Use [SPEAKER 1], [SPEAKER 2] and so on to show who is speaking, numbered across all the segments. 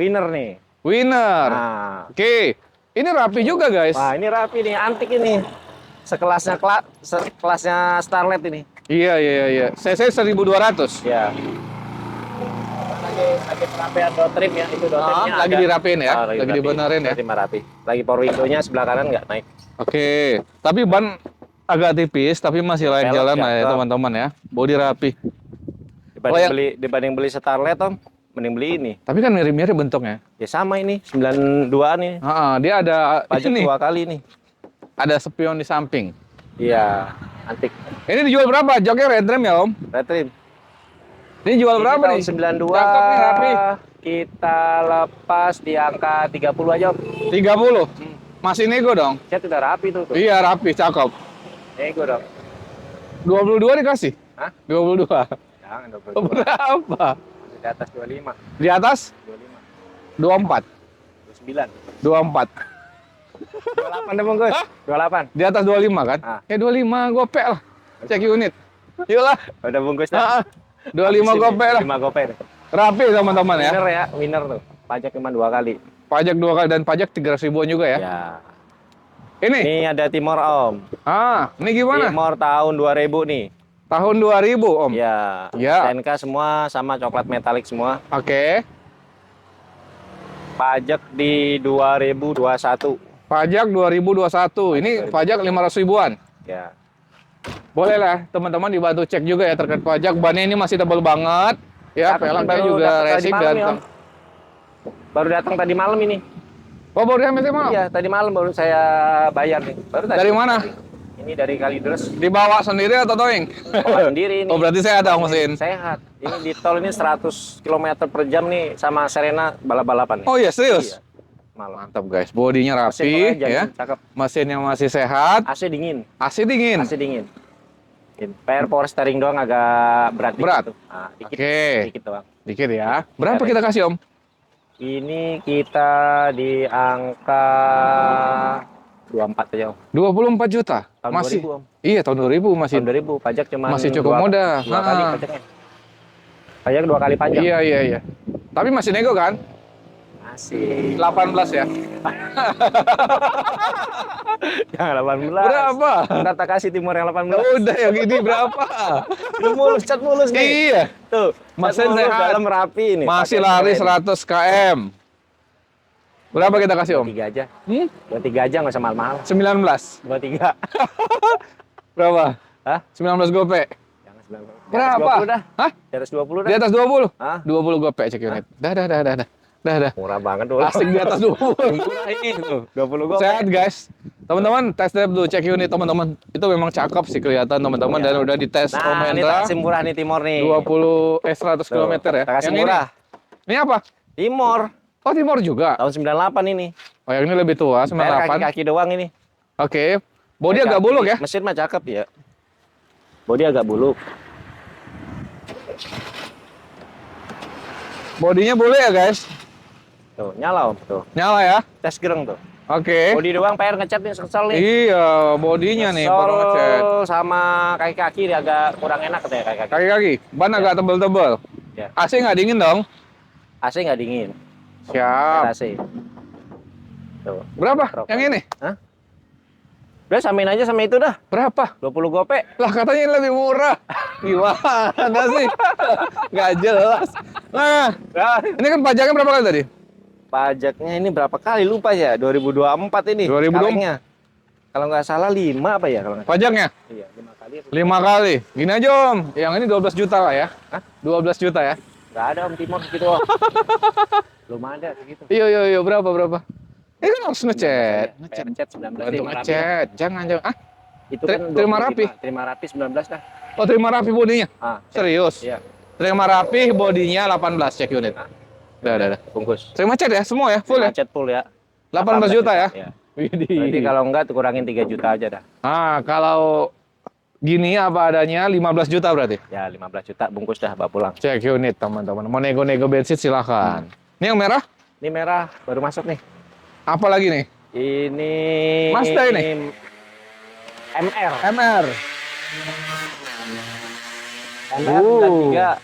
[SPEAKER 1] Winner nih.
[SPEAKER 2] Winner.
[SPEAKER 1] Nah,
[SPEAKER 2] Oke. Ini rapi juga, guys.
[SPEAKER 1] wah ini rapi nih, antik ini. Sekelasnya Starlet ini.
[SPEAKER 2] Iya, iya, iya. CC 1200.
[SPEAKER 1] Ya. Lagi perapian door trim ya, itu door trimnya
[SPEAKER 2] Lagi
[SPEAKER 1] ada.
[SPEAKER 2] dirapiin ya, lagi
[SPEAKER 1] Rapi.
[SPEAKER 2] dibenerin ya.
[SPEAKER 1] Door trim rapi. Lagi power window-nya sebelah kanan nggak naik.
[SPEAKER 2] Oke. Tapi ban agak tipis, tapi masih layak
[SPEAKER 1] Pelek
[SPEAKER 2] jalan lah ya
[SPEAKER 1] cakep.
[SPEAKER 2] teman-teman ya. Bodi rapi. Oh, ya.
[SPEAKER 1] Dibanding beli Starlet Om, mending beli ini.
[SPEAKER 2] Tapi kan mirip-mirip bentuknya.
[SPEAKER 1] Ya sama ini, 92 nih.
[SPEAKER 2] Dia ada
[SPEAKER 1] Pajak
[SPEAKER 2] ini.
[SPEAKER 1] 2 kali nih.
[SPEAKER 2] Ada spion di samping.
[SPEAKER 1] Iya, antik.
[SPEAKER 2] Ini dijual berapa? Joknya red trim ya, Om?
[SPEAKER 1] Red trim.
[SPEAKER 2] Ini jual berapa
[SPEAKER 1] Tahun
[SPEAKER 2] nih?
[SPEAKER 1] 92
[SPEAKER 2] Cakep nih, rapi.
[SPEAKER 1] kita lepas di angka 30 aja Om.
[SPEAKER 2] 30. Masih nego dong?
[SPEAKER 1] Cet udah rapi tuh.
[SPEAKER 2] Iya, rapi, cakep.
[SPEAKER 1] Nego dong.
[SPEAKER 2] 22 dikasih?
[SPEAKER 1] Hah?
[SPEAKER 2] 22.
[SPEAKER 1] Jangan 22.
[SPEAKER 2] Berapa?
[SPEAKER 1] Di atas 25.
[SPEAKER 2] Di atas?
[SPEAKER 1] 25.
[SPEAKER 2] 24.
[SPEAKER 1] 29.
[SPEAKER 2] 24.
[SPEAKER 1] 28 deh bungkus. 28.
[SPEAKER 2] Di atas 25 kan? Ya 25 gopek lah. Cek unit. Yuk lah.
[SPEAKER 1] Udah bungkus dah.
[SPEAKER 2] 25 gopek lah.
[SPEAKER 1] 5 gopek.
[SPEAKER 2] Rapi teman-teman ya.
[SPEAKER 1] Winner ya, winner tuh. Pajak cuma 2 kali.
[SPEAKER 2] Pajak 2 kali dan pajak 300 ribuan juga ya.
[SPEAKER 1] Ya.
[SPEAKER 2] Ini?
[SPEAKER 1] Ini ada Timor Om.
[SPEAKER 2] Ini gimana?
[SPEAKER 1] Timor tahun 2000 nih.
[SPEAKER 2] Tahun 2000 Om.
[SPEAKER 1] Ya.
[SPEAKER 2] Ya.
[SPEAKER 1] STNK semua sama coklat metalik semua.
[SPEAKER 2] Oke.
[SPEAKER 1] Pajak di 2021.
[SPEAKER 2] Pajak 2021. Ini pajak 500 ribuan.
[SPEAKER 1] Ya.
[SPEAKER 2] Boleh lah teman-teman dibantu cek juga ya terkait pajak. Bannya ini masih tebal banget. Ya,
[SPEAKER 1] Tapi
[SPEAKER 2] peleknya
[SPEAKER 1] baru
[SPEAKER 2] juga
[SPEAKER 1] datang tadi
[SPEAKER 2] racing
[SPEAKER 1] malam
[SPEAKER 2] dan
[SPEAKER 1] nih, Om. Baru datang tadi malam ini.
[SPEAKER 2] Oh, baru diambil tadi malam?
[SPEAKER 1] Iya, tadi malam baru saya bayar nih. Baru tadi.
[SPEAKER 2] Dari mana?
[SPEAKER 1] Ini dari Kalideres.
[SPEAKER 2] Dibawa sendiri atau towing?
[SPEAKER 1] Bawa sendiri ini.
[SPEAKER 2] Oh, berarti saya ada mesin.
[SPEAKER 1] Sehat. Ini di tol ini 100 km per jam nih sama Serena balap-balapan nih.
[SPEAKER 2] Oh iya, serius?
[SPEAKER 1] Iya. Malam.
[SPEAKER 2] Mantap guys, bodinya rapi ya.
[SPEAKER 1] Cakep.
[SPEAKER 2] Mesinnya masih sehat.
[SPEAKER 1] AC dingin.
[SPEAKER 2] AC dingin.
[SPEAKER 1] AC dingin. PR power steering doang agak berat.
[SPEAKER 2] Berat?
[SPEAKER 1] Dikit tuh. Nah, dikit,
[SPEAKER 2] Oke.
[SPEAKER 1] dikit doang.
[SPEAKER 2] Dikit ya. Berapa kita kasih Om?
[SPEAKER 1] Ini kita di angka 24 aja Om.
[SPEAKER 2] 24 juta.
[SPEAKER 1] Tahun
[SPEAKER 2] Masih.
[SPEAKER 1] 2000, Om.
[SPEAKER 2] Iya, tahun 2000 masih.
[SPEAKER 1] Tahun 2000 pajak cuma
[SPEAKER 2] Masih cukup mudah.
[SPEAKER 1] Dua kali pajaknya. Pajak 2 kali pajak.
[SPEAKER 2] Iya, iya, iya. Tapi masih nego kan?
[SPEAKER 1] Masih
[SPEAKER 2] 18 ya.
[SPEAKER 1] yang 18.
[SPEAKER 2] Berapa?
[SPEAKER 1] Ntar tak kasih Timur yang 18.
[SPEAKER 2] Udah yang ini berapa?
[SPEAKER 1] Lu mulus, cat mulus nih.
[SPEAKER 2] Iya.
[SPEAKER 1] Tuh,
[SPEAKER 2] Mesin
[SPEAKER 1] cat mulus,
[SPEAKER 2] sehat.
[SPEAKER 1] dalam rapi nih.
[SPEAKER 2] Masih
[SPEAKER 1] Pakai
[SPEAKER 2] lari
[SPEAKER 1] keren.
[SPEAKER 2] 100 km. Berapa kita kasih Om?
[SPEAKER 1] 23 aja.
[SPEAKER 2] Hmm?
[SPEAKER 1] 23 aja nggak usah mahal-mahal.
[SPEAKER 2] 19.
[SPEAKER 1] 23.
[SPEAKER 2] Berapa?
[SPEAKER 1] Hah?
[SPEAKER 2] 19 gope.
[SPEAKER 1] Jangan 19.
[SPEAKER 2] Berapa?
[SPEAKER 1] 20 dah.
[SPEAKER 2] Hah?
[SPEAKER 1] Di atas 20 dah.
[SPEAKER 2] Di atas 20?
[SPEAKER 1] Hah?
[SPEAKER 2] 20 gope cek unit. Dah. Dah.
[SPEAKER 1] Murah banget dulu.
[SPEAKER 2] Asik di atas 20.
[SPEAKER 1] Murah ini tuh. 20 gopek.
[SPEAKER 2] Sehat guys. Teman-teman, test drive dulu cek unit teman-teman. Itu memang cakep sih kelihatan teman-teman dan udah dites Om
[SPEAKER 1] Nah, ini
[SPEAKER 2] Hendra.
[SPEAKER 1] taksi murah nih Timor nih.
[SPEAKER 2] 100
[SPEAKER 1] Tuh,
[SPEAKER 2] km ya.
[SPEAKER 1] taksi
[SPEAKER 2] Yang
[SPEAKER 1] murah.
[SPEAKER 2] Ini apa?
[SPEAKER 1] Timor.
[SPEAKER 2] Oh, Timor juga.
[SPEAKER 1] Tahun 98 ini.
[SPEAKER 2] Oh, yang ini lebih tua,
[SPEAKER 1] PR
[SPEAKER 2] 98.
[SPEAKER 1] kaki-kaki doang ini.
[SPEAKER 2] Oke. Bodi agak
[SPEAKER 1] Kaki.
[SPEAKER 2] buluk ya.
[SPEAKER 1] Mesin mah cakep ya. Bodi agak buluk.
[SPEAKER 2] Bodinya boleh ya, guys.
[SPEAKER 1] Tuh, nyala Om. Tuh,
[SPEAKER 2] Nyala ya.
[SPEAKER 1] tes gereng tuh.
[SPEAKER 2] Oke.
[SPEAKER 1] Bodi doang PR ngecat nih, kesel nih.
[SPEAKER 2] Iya, bodinya nih
[SPEAKER 1] Kesel
[SPEAKER 2] baru ngechat.
[SPEAKER 1] sama kaki-kaki dia agak kurang enak katanya kaki-kaki.
[SPEAKER 2] Kaki-kaki, ban agak tebel-tebel.
[SPEAKER 1] Ya.
[SPEAKER 2] AC nggak dingin dong?
[SPEAKER 1] AC nggak dingin.
[SPEAKER 2] Siap.
[SPEAKER 1] AC. Tuh.
[SPEAKER 2] Berapa?
[SPEAKER 1] Rokok.
[SPEAKER 2] Yang ini?
[SPEAKER 1] Hah? Udah samain aja sama itu dah.
[SPEAKER 2] Berapa?
[SPEAKER 1] 20 gopek.
[SPEAKER 2] Lah katanya ini lebih murah. Gimana sih? Nggak jelas. Nah, ini kan pajaknya berapa kali tadi?
[SPEAKER 1] Pajaknya ini berapa kali lupa ya? 2024 ini.
[SPEAKER 2] 2024.
[SPEAKER 1] kalengnya. Kalau nggak salah 5 apa ya kalau nggak salah?
[SPEAKER 2] Pajaknya?
[SPEAKER 1] Iya, 5 kali.
[SPEAKER 2] 5 kali. Gini aja Om, yang ini 12 juta lah ya.
[SPEAKER 1] Hah?
[SPEAKER 2] 12 juta ya.
[SPEAKER 1] Nggak ada Om Timor segitu Om. Belum ada segitu.
[SPEAKER 2] Iya, berapa? Ini kan harus ngechat.
[SPEAKER 1] Ngechat 19.
[SPEAKER 2] Bantu
[SPEAKER 1] terima rapi.
[SPEAKER 2] ngechat. Jangan.
[SPEAKER 1] Itu
[SPEAKER 2] Ter-
[SPEAKER 1] kan
[SPEAKER 2] terima
[SPEAKER 1] 25.
[SPEAKER 2] rapi.
[SPEAKER 1] Terima rapi 19 dah.
[SPEAKER 2] Oh, terima rapi bodinya. Serius?
[SPEAKER 1] Iya.
[SPEAKER 2] Terima rapi bodinya 18 cek unit. Udah.
[SPEAKER 1] Bungkus.
[SPEAKER 2] Terima chat ya, semua ya, full ya.
[SPEAKER 1] Chat full ya.
[SPEAKER 2] 18 juta ya.
[SPEAKER 1] Iya.
[SPEAKER 2] Widih.
[SPEAKER 1] Nanti kalau enggak tuh kurangin 3 juta aja dah.
[SPEAKER 2] Kalau gini apa adanya 15 juta berarti.
[SPEAKER 1] Ya 15 juta bungkus dah bawa pulang.
[SPEAKER 2] Cek unit teman-teman. Mau nego-nego bensin silahkan. Ini yang merah?
[SPEAKER 1] Ini merah baru masuk nih.
[SPEAKER 2] Apa lagi nih?
[SPEAKER 1] Ini
[SPEAKER 2] Mazda ini?
[SPEAKER 1] MR.
[SPEAKER 2] MR.
[SPEAKER 1] MR 93.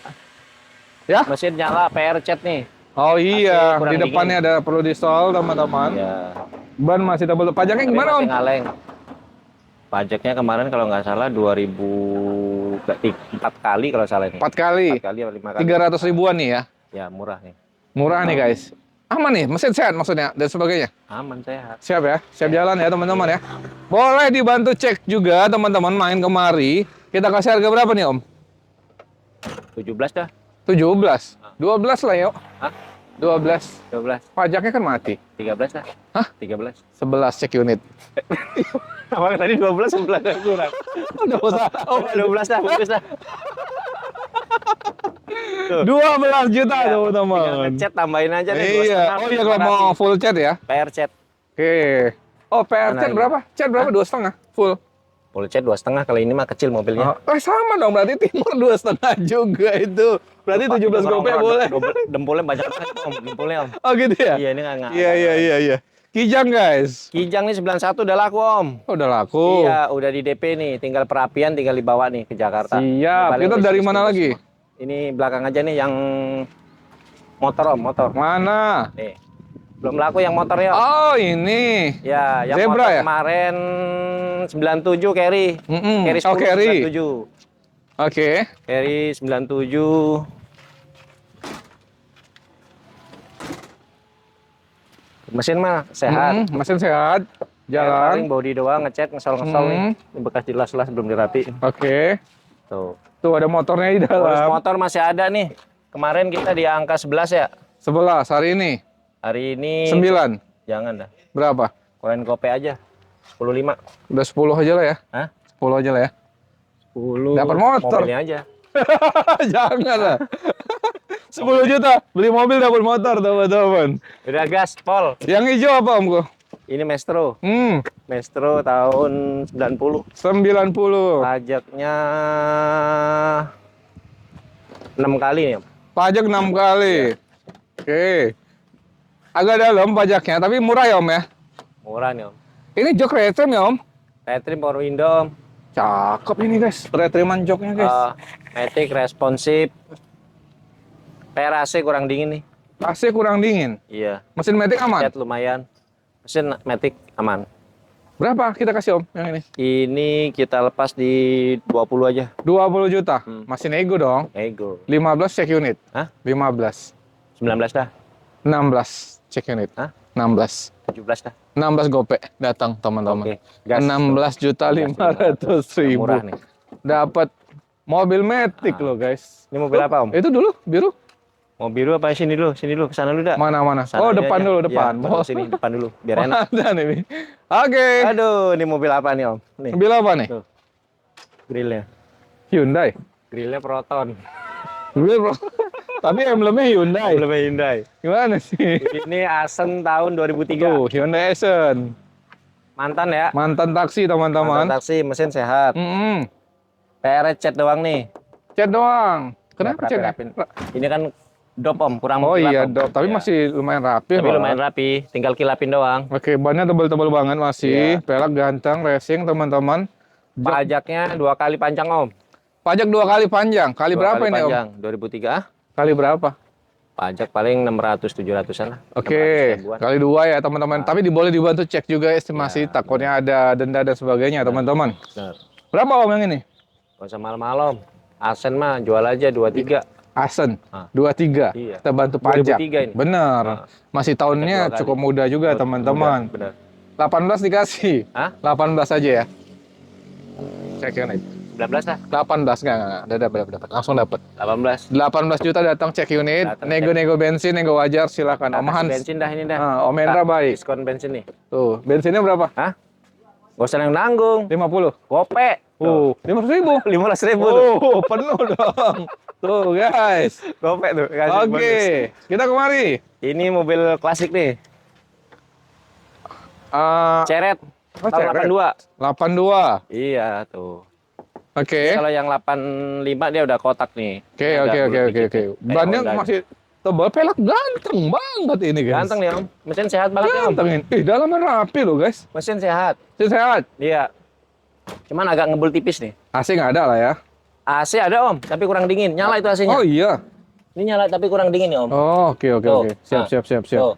[SPEAKER 2] Ya?
[SPEAKER 1] Mesin nyala PR chat nih.
[SPEAKER 2] Oh iya,
[SPEAKER 1] kurang
[SPEAKER 2] di depannya ada perlu di sol teman-teman.
[SPEAKER 1] Ya.
[SPEAKER 2] Ban masih double. Pajaknya
[SPEAKER 1] Tapi
[SPEAKER 2] gimana
[SPEAKER 1] masih
[SPEAKER 2] Om?
[SPEAKER 1] ngaleng. Pajaknya kemarin kalau nggak salah 4 kali kalau salah ini.
[SPEAKER 2] 4 kali.
[SPEAKER 1] 4 kali atau 5 kali.
[SPEAKER 2] 300 ribuan nih ya.
[SPEAKER 1] Ya murah nih.
[SPEAKER 2] Murah nih guys. Aman nih, mesin sehat maksudnya dan sebagainya.
[SPEAKER 1] Aman sehat.
[SPEAKER 2] Siap ya, siap jalan ya teman-teman ya. Boleh dibantu cek juga teman-teman main kemari. Kita kasih harga berapa nih Om?
[SPEAKER 1] 17 dah.
[SPEAKER 2] 17. 12 lah yuk.
[SPEAKER 1] Hah?
[SPEAKER 2] 12.
[SPEAKER 1] 12.
[SPEAKER 2] Pajaknya kan mati.
[SPEAKER 1] 13 dah.
[SPEAKER 2] Hah?
[SPEAKER 1] 13.
[SPEAKER 2] 11 cek unit.
[SPEAKER 1] Abang tadi 12 11 kurang.
[SPEAKER 2] Udah usah.
[SPEAKER 1] Oh, 12 dah, bagus dah.
[SPEAKER 2] 12 juta
[SPEAKER 1] Tinggal
[SPEAKER 2] teman-teman.
[SPEAKER 1] ngechat tambahin aja deh.
[SPEAKER 2] Iya. Oh iya kalau mau full chat ya.
[SPEAKER 1] PR chat.
[SPEAKER 2] Oke. Oh PR
[SPEAKER 1] Mana
[SPEAKER 2] chat
[SPEAKER 1] ini?
[SPEAKER 2] berapa? Chat berapa? 2,5 full.
[SPEAKER 1] Full chat 2,5 kalau ini mah kecil mobilnya.
[SPEAKER 2] Oh, sama dong berarti Timur 2,5 juga itu. Berarti 17 gopay boleh.
[SPEAKER 1] Dempulnya banyak banget Om, dempulnya Om.
[SPEAKER 2] Oh gitu ya?
[SPEAKER 1] Iya, ini enggak.
[SPEAKER 2] Iya. Kijang guys.
[SPEAKER 1] Kijang nih 91 udah laku Om.
[SPEAKER 2] Oh, udah laku.
[SPEAKER 1] Iya, udah di DP nih, tinggal perapian tinggal dibawa nih ke Jakarta.
[SPEAKER 2] Siap.
[SPEAKER 1] Paling
[SPEAKER 2] Kita dari
[SPEAKER 1] bisnis
[SPEAKER 2] mana
[SPEAKER 1] dulu
[SPEAKER 2] lagi?
[SPEAKER 1] semua. Ini belakang aja nih yang motor Om, motor.
[SPEAKER 2] Mana?
[SPEAKER 1] Nih. Belum laku yang motornya.
[SPEAKER 2] Oh, ini.
[SPEAKER 1] Ya, yang
[SPEAKER 2] Zebra
[SPEAKER 1] motor
[SPEAKER 2] ya?
[SPEAKER 1] kemarin 97 carry. Carry 10
[SPEAKER 2] Oh, carry.
[SPEAKER 1] 97.
[SPEAKER 2] Oke.
[SPEAKER 1] Carry 97. Mesin mah sehat.
[SPEAKER 2] Mesin sehat.
[SPEAKER 1] Paling
[SPEAKER 2] Jalan.
[SPEAKER 1] body doang ngecat, ngesol-ngesol nih. Ini bekas jelas-jelas belum dirapi.
[SPEAKER 2] Oke.
[SPEAKER 1] Tuh.
[SPEAKER 2] Tuh ada motornya di
[SPEAKER 1] Urus
[SPEAKER 2] dalam.
[SPEAKER 1] motor masih ada nih. Kemarin kita di angka 11 ya.
[SPEAKER 2] 11 hari ini.
[SPEAKER 1] Hari ini
[SPEAKER 2] 9.
[SPEAKER 1] jangan dah.
[SPEAKER 2] Berapa?
[SPEAKER 1] Koin kope aja. 15.
[SPEAKER 2] Udah 10 aja lah ya.
[SPEAKER 1] Hah?
[SPEAKER 2] 10 aja lah ya.
[SPEAKER 1] 10.
[SPEAKER 2] Dapat motor.
[SPEAKER 1] Mobilnya aja.
[SPEAKER 2] Jangan lah. 10 juta beli mobil dapat motor teman-teman.
[SPEAKER 1] Udah gas, Pol.
[SPEAKER 2] Yang hijau apa Omku?
[SPEAKER 1] Ini Maestro.
[SPEAKER 2] 90.
[SPEAKER 1] Maestro tahun 90. Pajaknya 6 kali nih, Om.
[SPEAKER 2] Pajak 6 kali. Oke. Agak dalam pajaknya tapi murah ya Om ya.
[SPEAKER 1] Murah nih, Om.
[SPEAKER 2] Ini jok retrim ya Om.
[SPEAKER 1] Retrim power window, Om.
[SPEAKER 2] Cakep ini guys. Retriman joknya guys.
[SPEAKER 1] Matic responsif. PRAC kurang dingin nih.
[SPEAKER 2] AC kurang dingin.
[SPEAKER 1] Iya.
[SPEAKER 2] Mesin Matic aman.
[SPEAKER 1] Cat lumayan. Mesin Matic aman.
[SPEAKER 2] Berapa kita kasih Om yang ini?
[SPEAKER 1] Ini kita lepas di 20 aja.
[SPEAKER 2] 20 juta. Masih nego dong.
[SPEAKER 1] Ego.
[SPEAKER 2] 15 check unit.
[SPEAKER 1] Hah?
[SPEAKER 2] 15.
[SPEAKER 1] 19 dah.
[SPEAKER 2] 16 check unit.
[SPEAKER 1] Hah?
[SPEAKER 2] 16.
[SPEAKER 1] 17 dah.
[SPEAKER 2] 16 gopek datang teman-teman.
[SPEAKER 1] Oke. Gas.
[SPEAKER 2] 16 juta 500 ribu.
[SPEAKER 1] Murah nih.
[SPEAKER 2] Dapat mobil Matic loh guys.
[SPEAKER 1] Ini mobil apa, Om?
[SPEAKER 2] Itu dulu biru.
[SPEAKER 1] Mau biru apa sini dulu? Sini dulu, kesana dulu dah.
[SPEAKER 2] Mana?
[SPEAKER 1] Sana
[SPEAKER 2] Oh
[SPEAKER 1] aja
[SPEAKER 2] depan
[SPEAKER 1] aja.
[SPEAKER 2] dulu
[SPEAKER 1] Iya,
[SPEAKER 2] depan.
[SPEAKER 1] baru sini depan dulu biar enak.
[SPEAKER 2] Ada nih. Oke.
[SPEAKER 1] Aduh, ini mobil apa nih, Om? Nih,
[SPEAKER 2] Mobil apa nih?
[SPEAKER 1] tuh. Grillnya.
[SPEAKER 2] Hyundai.
[SPEAKER 1] Grillnya Proton.
[SPEAKER 2] Mobil bro. Tapi emblemnya Hyundai.
[SPEAKER 1] Lebih Hyundai.
[SPEAKER 2] Gimana sih?
[SPEAKER 1] Ini Asen tahun 2003.
[SPEAKER 2] Tuh Hyundai Accent.
[SPEAKER 1] Mantan ya.
[SPEAKER 2] Mantan taksi
[SPEAKER 1] Mantan
[SPEAKER 2] teman-teman.
[SPEAKER 1] taksi, mesin sehat. PR cat doang nih.
[SPEAKER 2] Cat doang. Kenapa cat?
[SPEAKER 1] Rapi-rapin. Ini kan dop, Om, kurang
[SPEAKER 2] Oh
[SPEAKER 1] kilat,
[SPEAKER 2] iya
[SPEAKER 1] Om.
[SPEAKER 2] dok, tapi
[SPEAKER 1] Iya.
[SPEAKER 2] masih lumayan rapi.
[SPEAKER 1] Tapi
[SPEAKER 2] loh.
[SPEAKER 1] lumayan rapi, tinggal kilapin doang.
[SPEAKER 2] Oke, bannya tebal-tebal banget masih.
[SPEAKER 1] Iya.
[SPEAKER 2] Pelak ganteng, racing teman-teman.
[SPEAKER 1] Pajaknya 2 kali panjang, Om.
[SPEAKER 2] Pajak 2 kali panjang. Kali
[SPEAKER 1] 2
[SPEAKER 2] berapa
[SPEAKER 1] kali
[SPEAKER 2] ini Om?
[SPEAKER 1] panjang, 2003.
[SPEAKER 2] Kali berapa?
[SPEAKER 1] Pajak paling 600-700-an lah.
[SPEAKER 2] Oke,
[SPEAKER 1] 600 ribuan.
[SPEAKER 2] kali 2 ya teman-teman. Tapi boleh dibantu cek juga estimasi.
[SPEAKER 1] Ya,
[SPEAKER 2] Takutnya ada denda dan sebagainya teman-teman.
[SPEAKER 1] Benar.
[SPEAKER 2] Berapa Om yang ini?
[SPEAKER 1] Gak usah malam-malam. Asen mah jual aja 23.
[SPEAKER 2] Asen,
[SPEAKER 1] Ah.
[SPEAKER 2] 23.
[SPEAKER 1] Iya.
[SPEAKER 2] Kita bantu pajak.
[SPEAKER 1] 2003 ini.
[SPEAKER 2] Bener.
[SPEAKER 1] Ah.
[SPEAKER 2] Masih tahunnya
[SPEAKER 1] Dua kali.
[SPEAKER 2] cukup muda juga teman-teman.
[SPEAKER 1] Benar.
[SPEAKER 2] 18 dikasih.
[SPEAKER 1] Hah?
[SPEAKER 2] 18 aja ya. Cek unit.
[SPEAKER 1] 19 lah.
[SPEAKER 2] 18 enggak. Dapat. Langsung dapat.
[SPEAKER 1] 18.
[SPEAKER 2] 18 juta datang cek unit.
[SPEAKER 1] Datang
[SPEAKER 2] Nego-nego bensin, nego wajar silakan. Om
[SPEAKER 1] Kasih
[SPEAKER 2] Hans.
[SPEAKER 1] bensin dah ini dah.
[SPEAKER 2] Om Hendra baik.
[SPEAKER 1] Diskon bensin nih.
[SPEAKER 2] Tuh, bensinnya berapa?
[SPEAKER 1] Hah? Gak usah yang nanggung.
[SPEAKER 2] 50.
[SPEAKER 1] Gope.
[SPEAKER 2] 500.000.
[SPEAKER 1] 15.000 tuh.
[SPEAKER 2] Oh, penuh dong. Tuh, guys.
[SPEAKER 1] Gope tuh. Kasih
[SPEAKER 2] Oke,
[SPEAKER 1] bonus.
[SPEAKER 2] kita kemari.
[SPEAKER 1] Ini mobil klasik nih. Ceret.
[SPEAKER 2] Oh,
[SPEAKER 1] Tahun
[SPEAKER 2] Ceret.
[SPEAKER 1] 82.
[SPEAKER 2] 82.
[SPEAKER 1] Iya tuh.
[SPEAKER 2] Oke.
[SPEAKER 1] Kalau yang 85 dia udah kotak nih.
[SPEAKER 2] Oke.
[SPEAKER 1] Ada bulu
[SPEAKER 2] Oke.
[SPEAKER 1] dikit nih.
[SPEAKER 2] Bannya
[SPEAKER 1] Honda.
[SPEAKER 2] masih tebal, pelak ganteng banget ini, guys.
[SPEAKER 1] Ganteng nih, Om. Mesin sehat banget nih, Om.
[SPEAKER 2] Ganteng ini. Dalamnya rapi loh, guys.
[SPEAKER 1] Mesin sehat.
[SPEAKER 2] Sehat.
[SPEAKER 1] Iya. Cuman agak ngebul tipis nih.
[SPEAKER 2] AC nggak ada lah ya.
[SPEAKER 1] AC ada, Om, tapi kurang dingin. Nyala itu AC-nya.
[SPEAKER 2] Oh iya.
[SPEAKER 1] Ini nyala tapi kurang dingin ya Om.
[SPEAKER 2] Oh, oke oke
[SPEAKER 1] Tuh.
[SPEAKER 2] oke. Siap
[SPEAKER 1] Nah.
[SPEAKER 2] siap siap siap.
[SPEAKER 1] Tuh.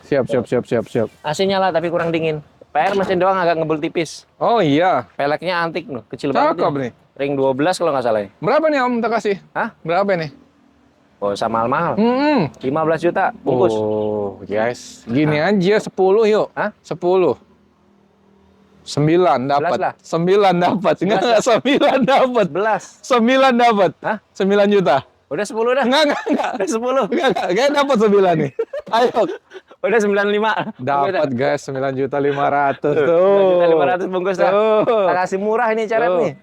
[SPEAKER 2] Siap.
[SPEAKER 1] AC nyala tapi kurang dingin. PR mesin doang agak ngebul tipis.
[SPEAKER 2] Oh iya.
[SPEAKER 1] Peleknya antik loh, kecil banget.
[SPEAKER 2] Cakep
[SPEAKER 1] Ya.
[SPEAKER 2] nih.
[SPEAKER 1] Ring 12 kalau nggak salah ya.
[SPEAKER 2] Berapa nih Om kita kasih?
[SPEAKER 1] Hah?
[SPEAKER 2] Berapa nih?
[SPEAKER 1] Oh, sama mahal.
[SPEAKER 2] Hmm.
[SPEAKER 1] 15 juta bungkus.
[SPEAKER 2] Oh, guys. Gini aja 10 yuk.
[SPEAKER 1] Hah?
[SPEAKER 2] 10. 9 dapat.
[SPEAKER 1] 11 lah.
[SPEAKER 2] 9 dapat. Enggak 9 dapat.
[SPEAKER 1] 11.
[SPEAKER 2] 9 dapat.
[SPEAKER 1] Hah?
[SPEAKER 2] 9 juta.
[SPEAKER 1] Udah 10 dah.
[SPEAKER 2] Enggak.
[SPEAKER 1] Udah 10.
[SPEAKER 2] Enggak. Kayak dapat 9 nih. Ayo.
[SPEAKER 1] Udah 95.
[SPEAKER 2] Dapat guys 9 juta 500 tuh.
[SPEAKER 1] 9.500 bungkus dah.
[SPEAKER 2] Tuh.
[SPEAKER 1] Kita kasih murah ini Ceret
[SPEAKER 2] Tuh.
[SPEAKER 1] nih.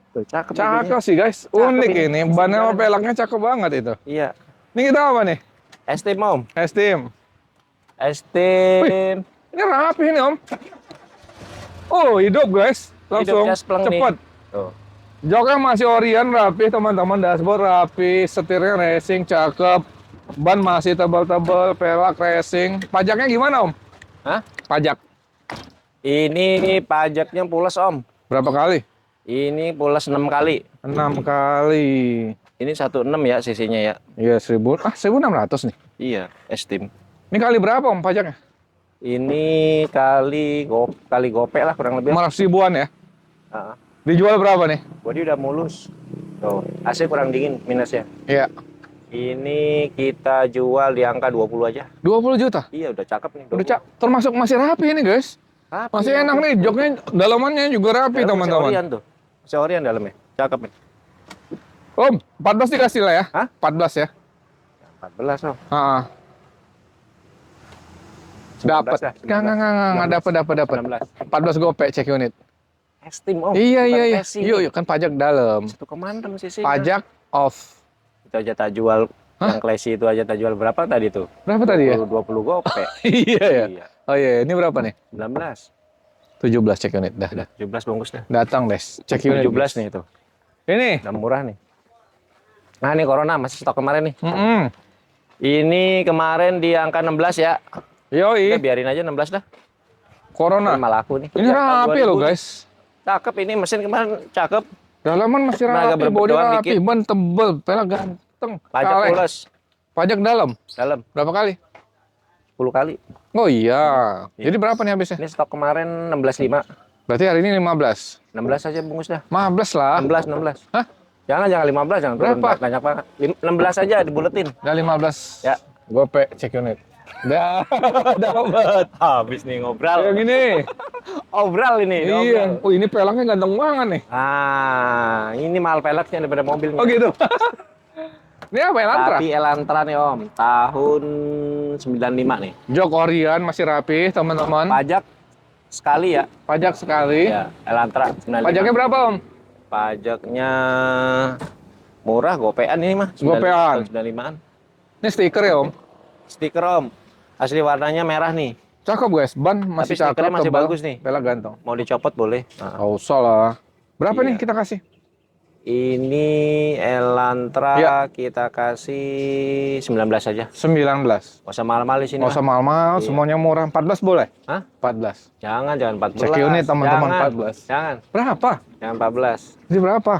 [SPEAKER 1] Tuh, cakep.
[SPEAKER 2] Cakep sih guys. Unik ini. Bannya sama pelaknya cakep banget itu.
[SPEAKER 1] Iya.
[SPEAKER 2] Ini kita apa nih?
[SPEAKER 1] Estim Om.
[SPEAKER 2] Estim.
[SPEAKER 1] Estim.
[SPEAKER 2] Ini rapi nih Om. Oh hidup guys. Langsung
[SPEAKER 1] Hidup jaspleng nih.
[SPEAKER 2] cepet.
[SPEAKER 1] Tuh.
[SPEAKER 2] Joknya masih Orion rapi teman-teman. Dashboard rapi. Setirnya racing cakep. Ban masih tebal-tebal. Pelak racing. Pajaknya gimana Om?
[SPEAKER 1] Hah?
[SPEAKER 2] Pajak.
[SPEAKER 1] Ini pajaknya pulas Om.
[SPEAKER 2] Berapa kali?
[SPEAKER 1] Ini pulas 6 kali.
[SPEAKER 2] 6 kali.
[SPEAKER 1] Ini 16 ya cc-nya ya.
[SPEAKER 2] Iya 1.600 nih.
[SPEAKER 1] Iya, Estim.
[SPEAKER 2] Ini kali berapa Om pajaknya?
[SPEAKER 1] Ini kali gope lah kurang lebih.
[SPEAKER 2] 500 ribuan ya.
[SPEAKER 1] Heeh.
[SPEAKER 2] Dijual berapa nih?
[SPEAKER 1] Bodi udah mulus. Tuh, AC kurang dingin minusnya.
[SPEAKER 2] Iya.
[SPEAKER 1] Ini kita jual di angka 20 aja.
[SPEAKER 2] 20 juta.
[SPEAKER 1] Iya, udah cakep nih.
[SPEAKER 2] Udah termasuk masih rapi ini guys.
[SPEAKER 1] Rapi,
[SPEAKER 2] Masih enak nih, joknya dalamannya juga rapi teman-teman.
[SPEAKER 1] Orion tuh. Masih Orion dalamnya. Cakep nih.
[SPEAKER 2] Om, 14 dikasih lah ya?
[SPEAKER 1] Hah?
[SPEAKER 2] 14 ya?
[SPEAKER 1] 14 Om.
[SPEAKER 2] Heeh.
[SPEAKER 1] 19
[SPEAKER 2] Dapat.
[SPEAKER 1] dah,
[SPEAKER 2] Enggak dapat. 14 gopek cek unit.
[SPEAKER 1] Estim Om.
[SPEAKER 2] Iya.
[SPEAKER 1] Bukan Racing.
[SPEAKER 2] Yuk kan pajak dalam.
[SPEAKER 1] 1,6 cc.
[SPEAKER 2] Pajak off.
[SPEAKER 1] Itu aja tak jual.
[SPEAKER 2] Hah?
[SPEAKER 1] Yang classy itu aja tak jual berapa tadi tuh?
[SPEAKER 2] Berapa tadi ya?
[SPEAKER 1] 20 gope.
[SPEAKER 2] Iya ya.
[SPEAKER 1] Iya.
[SPEAKER 2] Oh iya, ini berapa nih?
[SPEAKER 1] 19.
[SPEAKER 2] 17 cek unit. Dah.
[SPEAKER 1] 17 bungkus dah.
[SPEAKER 2] Datang des. Cek unit.
[SPEAKER 1] 17 nih itu.
[SPEAKER 2] Ini.
[SPEAKER 1] Udah murah nih. Nah, ini Corona masih stok kemarin nih. Ini kemarin di angka 16 ya.
[SPEAKER 2] Yoi.
[SPEAKER 1] Udah biarin aja 16 dah.
[SPEAKER 2] Corona.
[SPEAKER 1] Ini malah aku nih.
[SPEAKER 2] Ini
[SPEAKER 1] Ya,
[SPEAKER 2] rapi
[SPEAKER 1] 2000.
[SPEAKER 2] loh guys.
[SPEAKER 1] Cakep ini mesin kemarin cakep.
[SPEAKER 2] Dalaman masih
[SPEAKER 1] Tenaga
[SPEAKER 2] rapi, bodi
[SPEAKER 1] berbedoan
[SPEAKER 2] rapi,
[SPEAKER 1] dikit.
[SPEAKER 2] ban tebel, pelak ganteng.
[SPEAKER 1] Pajak
[SPEAKER 2] Kaleng.
[SPEAKER 1] pulas
[SPEAKER 2] Pajak dalam.
[SPEAKER 1] dalam
[SPEAKER 2] Berapa kali?
[SPEAKER 1] 10 kali.
[SPEAKER 2] Oh iya. Jadi berapa nih habisnya?
[SPEAKER 1] Ini stok kemarin 16,5.
[SPEAKER 2] Berarti hari ini 15.
[SPEAKER 1] 16 aja bungkus dah.
[SPEAKER 2] 15 lah.
[SPEAKER 1] 16.
[SPEAKER 2] Hah?
[SPEAKER 1] Jangan 15, jangan turun
[SPEAKER 2] Berapa?
[SPEAKER 1] banyak banget. 16 aja dibuletin.
[SPEAKER 2] Udah 15.
[SPEAKER 1] Ya.
[SPEAKER 2] Gope cek unit. Dah dapat.
[SPEAKER 1] Habis nih ngobrol.
[SPEAKER 2] Kayak gini.
[SPEAKER 1] Obral ini.
[SPEAKER 2] Iya.
[SPEAKER 1] ngobrol.
[SPEAKER 2] Oh ini pelaknya ganteng banget nih.
[SPEAKER 1] Ah, ini mahal peleknya daripada mobilnya.
[SPEAKER 2] Oh gitu. Ini apa Elantra?
[SPEAKER 1] Tapi Elantra nih Om, tahun 95 nih.
[SPEAKER 2] Jok Orion masih rapi teman-teman.
[SPEAKER 1] Pajak sekali ya.
[SPEAKER 2] Pajak sekali.
[SPEAKER 1] Ya, Elantra 95.
[SPEAKER 2] Pajaknya berapa Om?
[SPEAKER 1] Pajaknya murah, gopean ini mah.
[SPEAKER 2] Gopean.
[SPEAKER 1] 95-an.
[SPEAKER 2] Ini stiker ya Om.
[SPEAKER 1] Stiker Om. Asli warnanya merah nih.
[SPEAKER 2] Cakep guys. Ban masih
[SPEAKER 1] Tapi stikernya
[SPEAKER 2] cakep.
[SPEAKER 1] masih
[SPEAKER 2] tebal.
[SPEAKER 1] bagus nih.
[SPEAKER 2] Pelak ganteng.
[SPEAKER 1] Mau dicopot boleh. Nah,
[SPEAKER 2] Gak usah lah. Berapa
[SPEAKER 1] Iya.
[SPEAKER 2] nih kita kasih?
[SPEAKER 1] ini Elantra
[SPEAKER 2] Ya.
[SPEAKER 1] kita kasih 19 aja.
[SPEAKER 2] 19.
[SPEAKER 1] Gak usah mahal-mahal di sini.
[SPEAKER 2] Nggak usah mahal-mahal,
[SPEAKER 1] Iya.
[SPEAKER 2] semuanya murah. 14 boleh?
[SPEAKER 1] Hah?
[SPEAKER 2] 14.
[SPEAKER 1] Jangan 14.
[SPEAKER 2] Cek unit, teman-teman,
[SPEAKER 1] Jangan.
[SPEAKER 2] 14.
[SPEAKER 1] Jangan.
[SPEAKER 2] Berapa?
[SPEAKER 1] Jangan 14.
[SPEAKER 2] Ini berapa?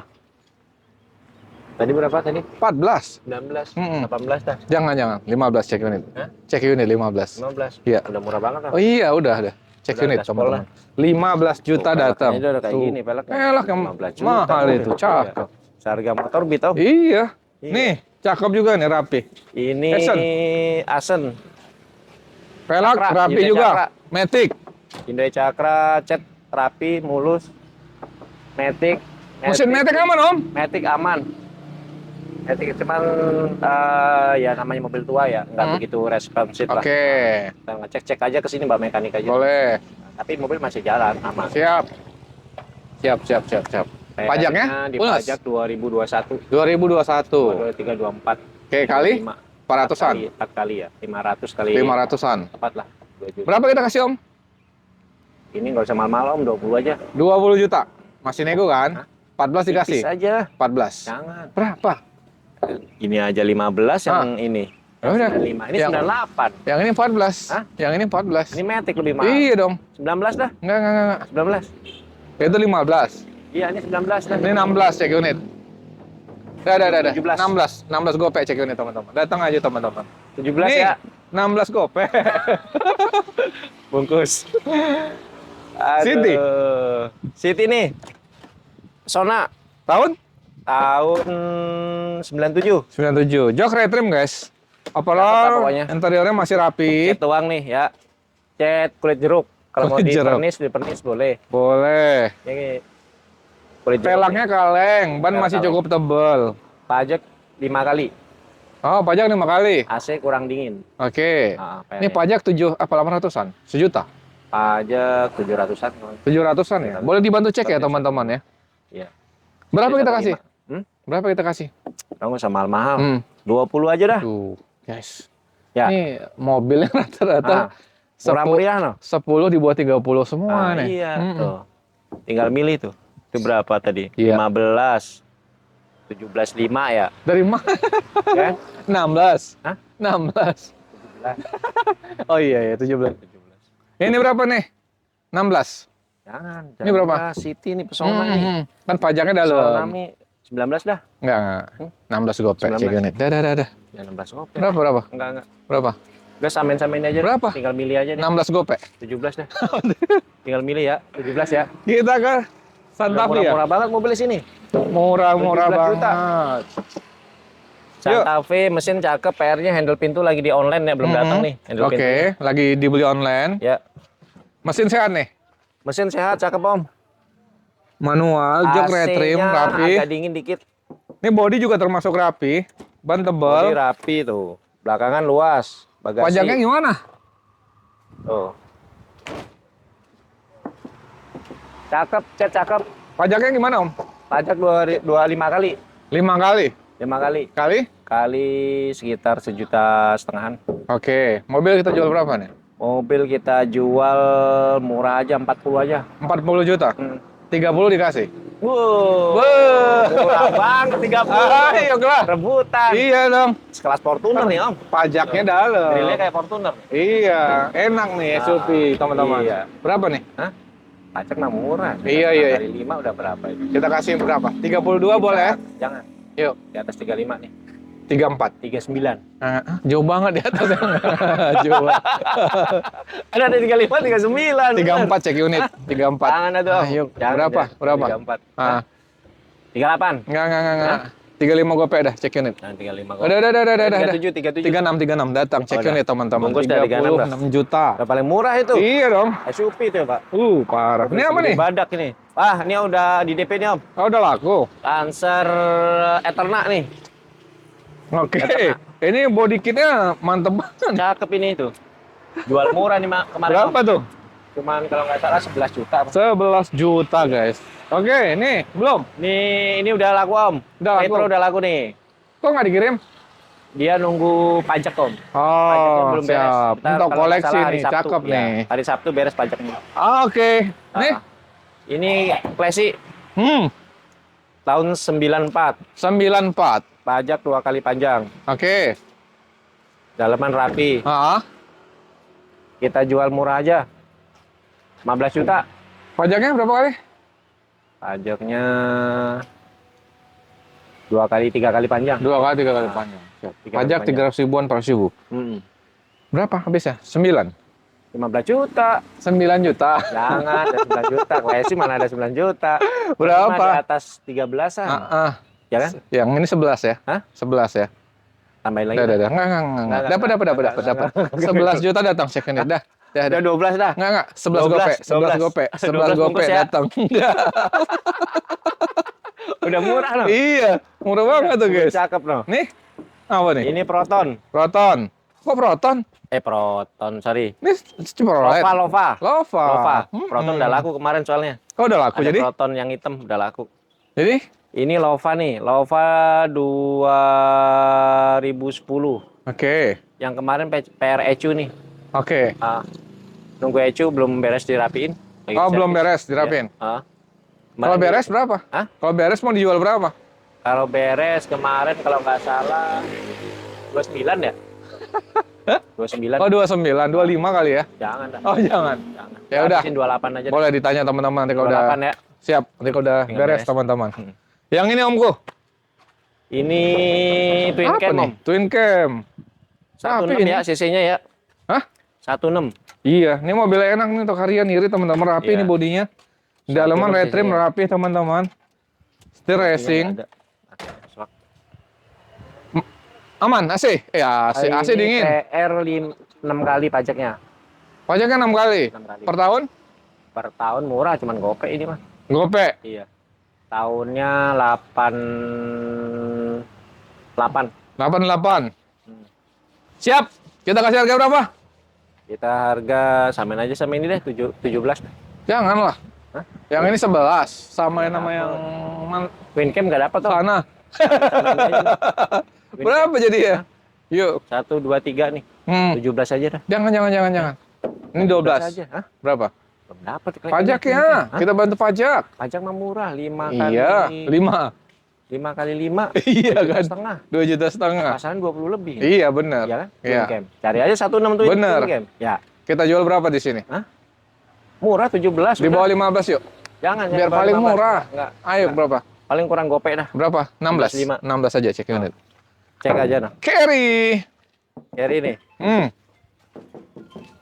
[SPEAKER 1] Tadi berapa tadi?
[SPEAKER 2] 14.
[SPEAKER 1] 19,
[SPEAKER 2] Mm-mm.
[SPEAKER 1] 18 dah.
[SPEAKER 2] Jangan. 15 cek unit.
[SPEAKER 1] Hah?
[SPEAKER 2] Cek unit 15.
[SPEAKER 1] 15.
[SPEAKER 2] Iya.
[SPEAKER 1] Udah murah banget lah.
[SPEAKER 2] Oh iya, udah. Cek
[SPEAKER 1] Udah,
[SPEAKER 2] unit
[SPEAKER 1] udah
[SPEAKER 2] teman-teman.
[SPEAKER 1] sekolah.
[SPEAKER 2] 15 juta
[SPEAKER 1] Tuh,
[SPEAKER 2] datang.
[SPEAKER 1] peleknya udah kayak
[SPEAKER 2] Tuh.
[SPEAKER 1] gini peleknya.
[SPEAKER 2] Pelak yang
[SPEAKER 1] 15 juta.
[SPEAKER 2] mahal
[SPEAKER 1] Udah.
[SPEAKER 2] itu, cakep.
[SPEAKER 1] Iya. Seharga motor Bito.
[SPEAKER 2] Iya.
[SPEAKER 1] Iya.
[SPEAKER 2] Nih, cakep juga nih, rapi.
[SPEAKER 1] Ini
[SPEAKER 2] Esen.
[SPEAKER 1] Asen.
[SPEAKER 2] Pelak
[SPEAKER 1] Cakra,
[SPEAKER 2] rapi
[SPEAKER 1] Hyundai
[SPEAKER 2] juga.
[SPEAKER 1] Cakra.
[SPEAKER 2] Matic.
[SPEAKER 1] Hyundai Cakra, cat rapi, mulus. Matic.
[SPEAKER 2] Mesin Matic aman, Om?
[SPEAKER 1] Matic aman. Matic cuman ya namanya mobil tua ya, nggak begitu responsif lah.
[SPEAKER 2] Oke.
[SPEAKER 1] Kita ngecek-cek aja ke sini Mbak mekanik aja.
[SPEAKER 2] Boleh.
[SPEAKER 1] Tapi mobil masih jalan aman.
[SPEAKER 2] Siap. Pajaknya? Lunas?
[SPEAKER 1] Dipajak 2021.
[SPEAKER 2] 2021.
[SPEAKER 1] 23, 24.
[SPEAKER 2] Oke, kali
[SPEAKER 1] 5.
[SPEAKER 2] 400-an.
[SPEAKER 1] 4 kali ya. 500 kali.
[SPEAKER 2] 500-an.
[SPEAKER 1] Tepat lah. 2 juta.
[SPEAKER 2] Berapa kita kasih, Om?
[SPEAKER 1] Ini nggak usah mahal-mahal Om, 20 aja.
[SPEAKER 2] 20 juta. Masih nego kan? 14 dikasih.
[SPEAKER 1] Tipis aja.
[SPEAKER 2] 14.
[SPEAKER 1] Jangan.
[SPEAKER 2] Berapa?
[SPEAKER 1] Ini aja 15 yang ini.
[SPEAKER 2] Ya udah.
[SPEAKER 1] 95. Ini
[SPEAKER 2] Yang-
[SPEAKER 1] 98.
[SPEAKER 2] Yang ini 14.
[SPEAKER 1] Hah?
[SPEAKER 2] Yang ini 14.
[SPEAKER 1] Ini Matic lebih mahal.
[SPEAKER 2] Iya dong.
[SPEAKER 1] 19 dah.
[SPEAKER 2] Enggak.
[SPEAKER 1] 19.
[SPEAKER 2] Itu 15.
[SPEAKER 1] Iya, ini 19 dah.
[SPEAKER 2] Ini 16 cek unit. Dah.
[SPEAKER 1] 17.
[SPEAKER 2] 16 gopek check unit teman-teman. Datang aja teman-teman.
[SPEAKER 1] 17
[SPEAKER 2] Nih,
[SPEAKER 1] ya.
[SPEAKER 2] 16 gopek.
[SPEAKER 1] Bungkus.
[SPEAKER 2] City.
[SPEAKER 1] Aduh. City nih. Sona
[SPEAKER 2] Tahun
[SPEAKER 1] tahun 97.
[SPEAKER 2] 97. Jok retrim guys.
[SPEAKER 1] Cakep lah
[SPEAKER 2] Overall
[SPEAKER 1] pokoknya.
[SPEAKER 2] interiornya masih rapi.
[SPEAKER 1] Cat doang nih ya. Cat kulit jeruk. Kalau mau
[SPEAKER 2] Kulit jeruk.
[SPEAKER 1] dipernis boleh.
[SPEAKER 2] Boleh.
[SPEAKER 1] Ini kulit jeruk.
[SPEAKER 2] Pelaknya kaleng, ban
[SPEAKER 1] Pelak
[SPEAKER 2] masih
[SPEAKER 1] kaleng.
[SPEAKER 2] cukup tebal.
[SPEAKER 1] Pajak 5 kali.
[SPEAKER 2] Oh, pajak 5 kali.
[SPEAKER 1] AC kurang dingin.
[SPEAKER 2] Oke. Ini
[SPEAKER 1] PR.
[SPEAKER 2] pajak 7 apa 800-an? Sejuta.
[SPEAKER 1] Pajak 700-an.
[SPEAKER 2] 700-an ya. Boleh dibantu cek ya teman-teman ya.
[SPEAKER 1] Iya.
[SPEAKER 2] Berapa kita
[SPEAKER 1] 75.
[SPEAKER 2] kasih? Berapa kita kasih?
[SPEAKER 1] Kamu sama mahal.
[SPEAKER 2] Hmm.
[SPEAKER 1] 20 aja dah.
[SPEAKER 2] Tuh, guys.
[SPEAKER 1] Ya.
[SPEAKER 2] Ini mobilnya rata-rata
[SPEAKER 1] Murah meriah no.
[SPEAKER 2] 10 di bawah 30 semua nih.
[SPEAKER 1] Iya. Tuh. Tinggal milih tuh. Itu berapa tadi?
[SPEAKER 2] Iya.
[SPEAKER 1] 15. 17,5 ya.
[SPEAKER 2] Dari mana?
[SPEAKER 1] Kan?
[SPEAKER 2] 16.
[SPEAKER 1] Hah?
[SPEAKER 2] 16.
[SPEAKER 1] 17.
[SPEAKER 2] Oh iya ya, 17.
[SPEAKER 1] 17.
[SPEAKER 2] Ini berapa nih? 16.
[SPEAKER 1] Jangan.
[SPEAKER 2] Ini berapa?
[SPEAKER 1] City nih pesona nih.
[SPEAKER 2] Kan pajaknya
[SPEAKER 1] Pesona
[SPEAKER 2] dalam.
[SPEAKER 1] nih 19 dah.
[SPEAKER 2] Enggak. 16 gopek
[SPEAKER 1] 19.
[SPEAKER 2] cek unit. Dah.
[SPEAKER 1] Ya 16 gopek.
[SPEAKER 2] Berapa?
[SPEAKER 1] Enggak.
[SPEAKER 2] Berapa?
[SPEAKER 1] Udah samain-samain aja.
[SPEAKER 2] Berapa?
[SPEAKER 1] Tinggal milih aja nih.
[SPEAKER 2] 16 gopek.
[SPEAKER 1] 17 dah. Tinggal milih ya. 17 ya.
[SPEAKER 2] Kita ke Santa Fe ya.
[SPEAKER 1] Murah banget mobil sini.
[SPEAKER 2] Murah
[SPEAKER 1] 17 juta.
[SPEAKER 2] banget.
[SPEAKER 1] Santa Fe mesin cakep, PR-nya handle pintu lagi di online ya, belum datang nih handle
[SPEAKER 2] Oke,
[SPEAKER 1] pintu.
[SPEAKER 2] lagi dibeli online.
[SPEAKER 1] Ya.
[SPEAKER 2] Mesin sehat nih.
[SPEAKER 1] Mesin sehat, cakep Om.
[SPEAKER 2] Manual, jok retrim,
[SPEAKER 1] AC-nya
[SPEAKER 2] rapi.
[SPEAKER 1] agak dingin dikit.
[SPEAKER 2] Ini body juga termasuk rapi. Ban
[SPEAKER 1] Bodi
[SPEAKER 2] tebal.
[SPEAKER 1] rapi tuh. Belakangan luas. Bagasi.
[SPEAKER 2] Pajaknya gimana?
[SPEAKER 1] Tuh. Cakep, cat cakep.
[SPEAKER 2] Pajaknya gimana Om?
[SPEAKER 1] Pajak 25 kali.
[SPEAKER 2] 5 kali.
[SPEAKER 1] 5 kali.
[SPEAKER 2] Kali?
[SPEAKER 1] Kali sekitar 1,5 jutaan.
[SPEAKER 2] Oke, mobil kita jual berapa nih?
[SPEAKER 1] Mobil kita jual murah aja 40 aja.
[SPEAKER 2] 40 juta. 30 dikasih.
[SPEAKER 1] Wow.
[SPEAKER 2] Wah.
[SPEAKER 1] Murah banget 30.
[SPEAKER 2] Ayo lah.
[SPEAKER 1] Rebutan.
[SPEAKER 2] Iya dong.
[SPEAKER 1] Sekelas Fortuner nih Om.
[SPEAKER 2] Pajaknya dalam.
[SPEAKER 1] Grillnya kayak Fortuner.
[SPEAKER 2] Iya, enak nih SUV teman-teman.
[SPEAKER 1] Iya.
[SPEAKER 2] Berapa nih?
[SPEAKER 1] Hah? Pajak mah murah.
[SPEAKER 2] Iya.
[SPEAKER 1] Kali 5 udah berapa itu?
[SPEAKER 2] Kita kasih berapa? 32 boleh ya?
[SPEAKER 1] Jangan.
[SPEAKER 2] Yuk,
[SPEAKER 1] Di atas 35 nih.
[SPEAKER 2] 34.
[SPEAKER 1] 39.
[SPEAKER 2] Jauh banget di atas. Jauh banget.
[SPEAKER 1] Ada 35, 39.
[SPEAKER 2] 34 cek unit. 34.
[SPEAKER 1] Jangan ada Om.
[SPEAKER 2] Ayo,
[SPEAKER 1] Jangan,
[SPEAKER 2] berapa?
[SPEAKER 1] jangan.
[SPEAKER 2] Berapa?
[SPEAKER 1] 34.
[SPEAKER 2] Ah,
[SPEAKER 1] 38.
[SPEAKER 2] enggak. 35 gopek dah cek unit.
[SPEAKER 1] Nah, 35 kok.
[SPEAKER 2] Udah.
[SPEAKER 1] 37, 37.
[SPEAKER 2] 36 datang cek
[SPEAKER 1] Udah.
[SPEAKER 2] unit teman-teman.
[SPEAKER 1] Bungkus dah,
[SPEAKER 2] 36 juta.
[SPEAKER 1] Udah paling murah itu.
[SPEAKER 2] Iya dong.
[SPEAKER 1] SUV itu ya, Pak.
[SPEAKER 2] Parah. Ini apa nih?
[SPEAKER 1] Badak ini. Wah, ini udah di DP nih Om.
[SPEAKER 2] Oh, udah laku.
[SPEAKER 1] Lancer Eterna nih.
[SPEAKER 2] Oke. Ini body kitnya mantep banget.
[SPEAKER 1] Cakep ini itu. Jual murah nih kemarin.
[SPEAKER 2] Berapa tuh?
[SPEAKER 1] Cuman kalau nggak salah 11 juta.
[SPEAKER 2] 11 juta guys. Oke, nih belum.
[SPEAKER 1] Ini udah laku Om.
[SPEAKER 2] Udah laku.
[SPEAKER 1] Retro udah laku nih.
[SPEAKER 2] Kok nggak dikirim?
[SPEAKER 1] Dia nunggu pajak Om.
[SPEAKER 2] Oh,
[SPEAKER 1] Pajaknya belum beres.
[SPEAKER 2] siap.
[SPEAKER 1] Ntar
[SPEAKER 2] Untuk
[SPEAKER 1] kalau nggak
[SPEAKER 2] koleksi
[SPEAKER 1] salah hari
[SPEAKER 2] nih,
[SPEAKER 1] Sabtu.
[SPEAKER 2] cakep
[SPEAKER 1] Ya,
[SPEAKER 2] nih.
[SPEAKER 1] hari Sabtu beres pajaknya.
[SPEAKER 2] Oke. Nih,
[SPEAKER 1] Ini Classy tahun 94.
[SPEAKER 2] 94.
[SPEAKER 1] Pajak 2 kali panjang.
[SPEAKER 2] Oke.
[SPEAKER 1] Dalaman rapi. Kita jual murah aja. 15 juta.
[SPEAKER 2] Pajaknya berapa kali?
[SPEAKER 1] Pajaknya 2 kali 3 kali panjang.
[SPEAKER 2] 2 kali, 3 kali panjang. Siap.
[SPEAKER 1] 3 kali
[SPEAKER 2] Pajak
[SPEAKER 1] panjang.
[SPEAKER 2] 300 ribuan per ribu. Berapa habisnya? 9.
[SPEAKER 1] 15 juta.
[SPEAKER 2] 9 juta.
[SPEAKER 1] Jangan ada 9 juta. Classy mana ada 9 juta.
[SPEAKER 2] Berapa?
[SPEAKER 1] Cuma di atas 13-an. Ya kan?
[SPEAKER 2] Yang ini 11 ya?
[SPEAKER 1] Hah?
[SPEAKER 2] 11 ya?
[SPEAKER 1] Tambahin lagi.
[SPEAKER 2] Enggak.
[SPEAKER 1] Enggak.
[SPEAKER 2] Dapat. 11 juta datang second dah.
[SPEAKER 1] Udah 12 dah.
[SPEAKER 2] Enggak. 11 gopek. 11 gopek. 11 gopek
[SPEAKER 1] bungkus ya.
[SPEAKER 2] datang. Enggak.
[SPEAKER 1] Udah murah loh.
[SPEAKER 2] Iya, murah banget tuh guys.
[SPEAKER 1] Cakep loh.
[SPEAKER 2] Nih, apa nih?
[SPEAKER 1] Ini Proton.
[SPEAKER 2] Proton. Kok Proton?
[SPEAKER 1] Proton, sorry.
[SPEAKER 2] Ini Chevrolet.
[SPEAKER 1] Lova.
[SPEAKER 2] Lova.
[SPEAKER 1] Proton udah laku kemarin soalnya.
[SPEAKER 2] Oh, udah laku
[SPEAKER 1] Ada
[SPEAKER 2] jadi?
[SPEAKER 1] Proton yang hitam udah laku.
[SPEAKER 2] Jadi?
[SPEAKER 1] Ini Lova nih, Lova 2010.
[SPEAKER 2] Oke.
[SPEAKER 1] Yang kemarin PR ECU nih.
[SPEAKER 2] Oke.
[SPEAKER 1] Nunggu ECU belum beres dirapiin. Lagi
[SPEAKER 2] Oh, belum
[SPEAKER 1] servis.
[SPEAKER 2] beres, dirapin.
[SPEAKER 1] Iya.
[SPEAKER 2] Kalau
[SPEAKER 1] Kemarin
[SPEAKER 2] beres berapa?
[SPEAKER 1] Hah?
[SPEAKER 2] Kalau beres mau dijual berapa?
[SPEAKER 1] Kalau beres kemarin kalau nggak salah 29 ya? 29.
[SPEAKER 2] Oh, 29, 25 kali ya?
[SPEAKER 1] Jangan dah.
[SPEAKER 2] Oh, jangan.
[SPEAKER 1] Jangan.
[SPEAKER 2] Ya udah.
[SPEAKER 1] Habisin 28 aja.
[SPEAKER 2] Boleh ditanya teman-teman nanti kalau udah
[SPEAKER 1] 28 ya.
[SPEAKER 2] siap, nanti kalau udah
[SPEAKER 1] Tinggal
[SPEAKER 2] beres
[SPEAKER 1] beres.
[SPEAKER 2] teman-teman. Yang ini Omku.
[SPEAKER 1] Ini twin
[SPEAKER 2] Apa
[SPEAKER 1] cam,
[SPEAKER 2] nih?
[SPEAKER 1] Om.
[SPEAKER 2] Twin cam.
[SPEAKER 1] 16
[SPEAKER 2] Rapi ini.
[SPEAKER 1] ya cc-nya ya.
[SPEAKER 2] Hah?
[SPEAKER 1] 16.
[SPEAKER 2] Iya, ini mobilnya enak nih untuk harian irit teman-teman, rapi
[SPEAKER 1] Iya.
[SPEAKER 2] nih bodinya. Dalaman
[SPEAKER 1] 16
[SPEAKER 2] red trim
[SPEAKER 1] cc-nya.
[SPEAKER 2] rapi teman-teman. Setir
[SPEAKER 1] Lakinya
[SPEAKER 2] racing.
[SPEAKER 1] nggak ada. Swak.
[SPEAKER 2] Aman AC? AC
[SPEAKER 1] Ini
[SPEAKER 2] dingin.
[SPEAKER 1] TR 6 kali pajaknya.
[SPEAKER 2] Pajaknya 6 kali.
[SPEAKER 1] 6 kali.
[SPEAKER 2] Per tahun?
[SPEAKER 1] Per tahun murah, cuman gope ini mah.
[SPEAKER 2] Gope.
[SPEAKER 1] Iya. Tahunnya 88.
[SPEAKER 2] 88.
[SPEAKER 1] Hmm.
[SPEAKER 2] Siap. Kita kasih harga berapa?
[SPEAKER 1] Kita harga samain aja sama ini deh, 17.
[SPEAKER 2] Janganlah.
[SPEAKER 1] Hah?
[SPEAKER 2] Yang ini 11. Samain
[SPEAKER 1] Nggak
[SPEAKER 2] sama yang
[SPEAKER 1] Twin cam nggak dapat tuh.
[SPEAKER 2] sana.
[SPEAKER 1] Twin
[SPEAKER 2] Berapa jadi ya? Yuk.
[SPEAKER 1] 1, 2, 3 nih. 17 aja dah.
[SPEAKER 2] Jangan. Ini 12.
[SPEAKER 1] aja. Hah?
[SPEAKER 2] Berapa?
[SPEAKER 1] Belum dapat.
[SPEAKER 2] Pajaknya. Kita bantu pajak.
[SPEAKER 1] Pajak mah murah, 5
[SPEAKER 2] Iya,
[SPEAKER 1] kali
[SPEAKER 2] 5.
[SPEAKER 1] 5 kali 5.
[SPEAKER 2] Iya kan?
[SPEAKER 1] Setengah.
[SPEAKER 2] 2,5 juta.
[SPEAKER 1] Pasaran 20 lebih.
[SPEAKER 2] Iya benar.
[SPEAKER 1] Iya kan?
[SPEAKER 2] Iya.
[SPEAKER 1] Twin cam. Cari aja 16 twin
[SPEAKER 2] Bener.
[SPEAKER 1] cam. Ya.
[SPEAKER 2] Kita jual berapa di sini?
[SPEAKER 1] Murah 17.
[SPEAKER 2] Di bawah 15 yuk.
[SPEAKER 1] Jangan
[SPEAKER 2] Biar
[SPEAKER 1] bawah
[SPEAKER 2] paling
[SPEAKER 1] 15.
[SPEAKER 2] murah.
[SPEAKER 1] Enggak.
[SPEAKER 2] Ayo berapa?
[SPEAKER 1] Paling kurang gope dah.
[SPEAKER 2] Berapa? 16.
[SPEAKER 1] 16.
[SPEAKER 2] 16 aja cek unit.
[SPEAKER 1] Cek aja nah.
[SPEAKER 2] Carry.
[SPEAKER 1] Carry nih.
[SPEAKER 2] Hmm.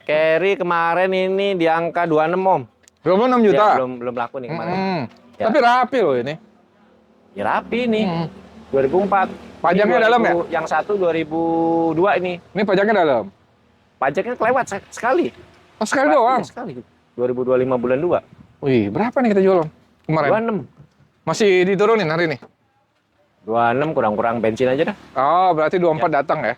[SPEAKER 1] Carry kemarin ini di angka 26 Om.
[SPEAKER 2] 26 juta.
[SPEAKER 1] Ya, belum laku nih kemarin. Ya.
[SPEAKER 2] Tapi rapi loh ini.
[SPEAKER 1] Ya rapi nih.
[SPEAKER 2] Hmm.
[SPEAKER 1] 2004.
[SPEAKER 2] Pajaknya
[SPEAKER 1] Ini
[SPEAKER 2] dalam ya?
[SPEAKER 1] Yang satu 2002 ini.
[SPEAKER 2] Ini pajaknya dalam.
[SPEAKER 1] Pajaknya kelewat sekali.
[SPEAKER 2] Oh, sekali doang.
[SPEAKER 1] Iya, sekali. 2025 bulan 2.
[SPEAKER 2] Wih, berapa nih kita jual Om? Kemarin.
[SPEAKER 1] 26.
[SPEAKER 2] Masih diturunin hari ini?
[SPEAKER 1] 26 kurang-kurang bensin aja dah.
[SPEAKER 2] Oh, berarti 24 datang ya?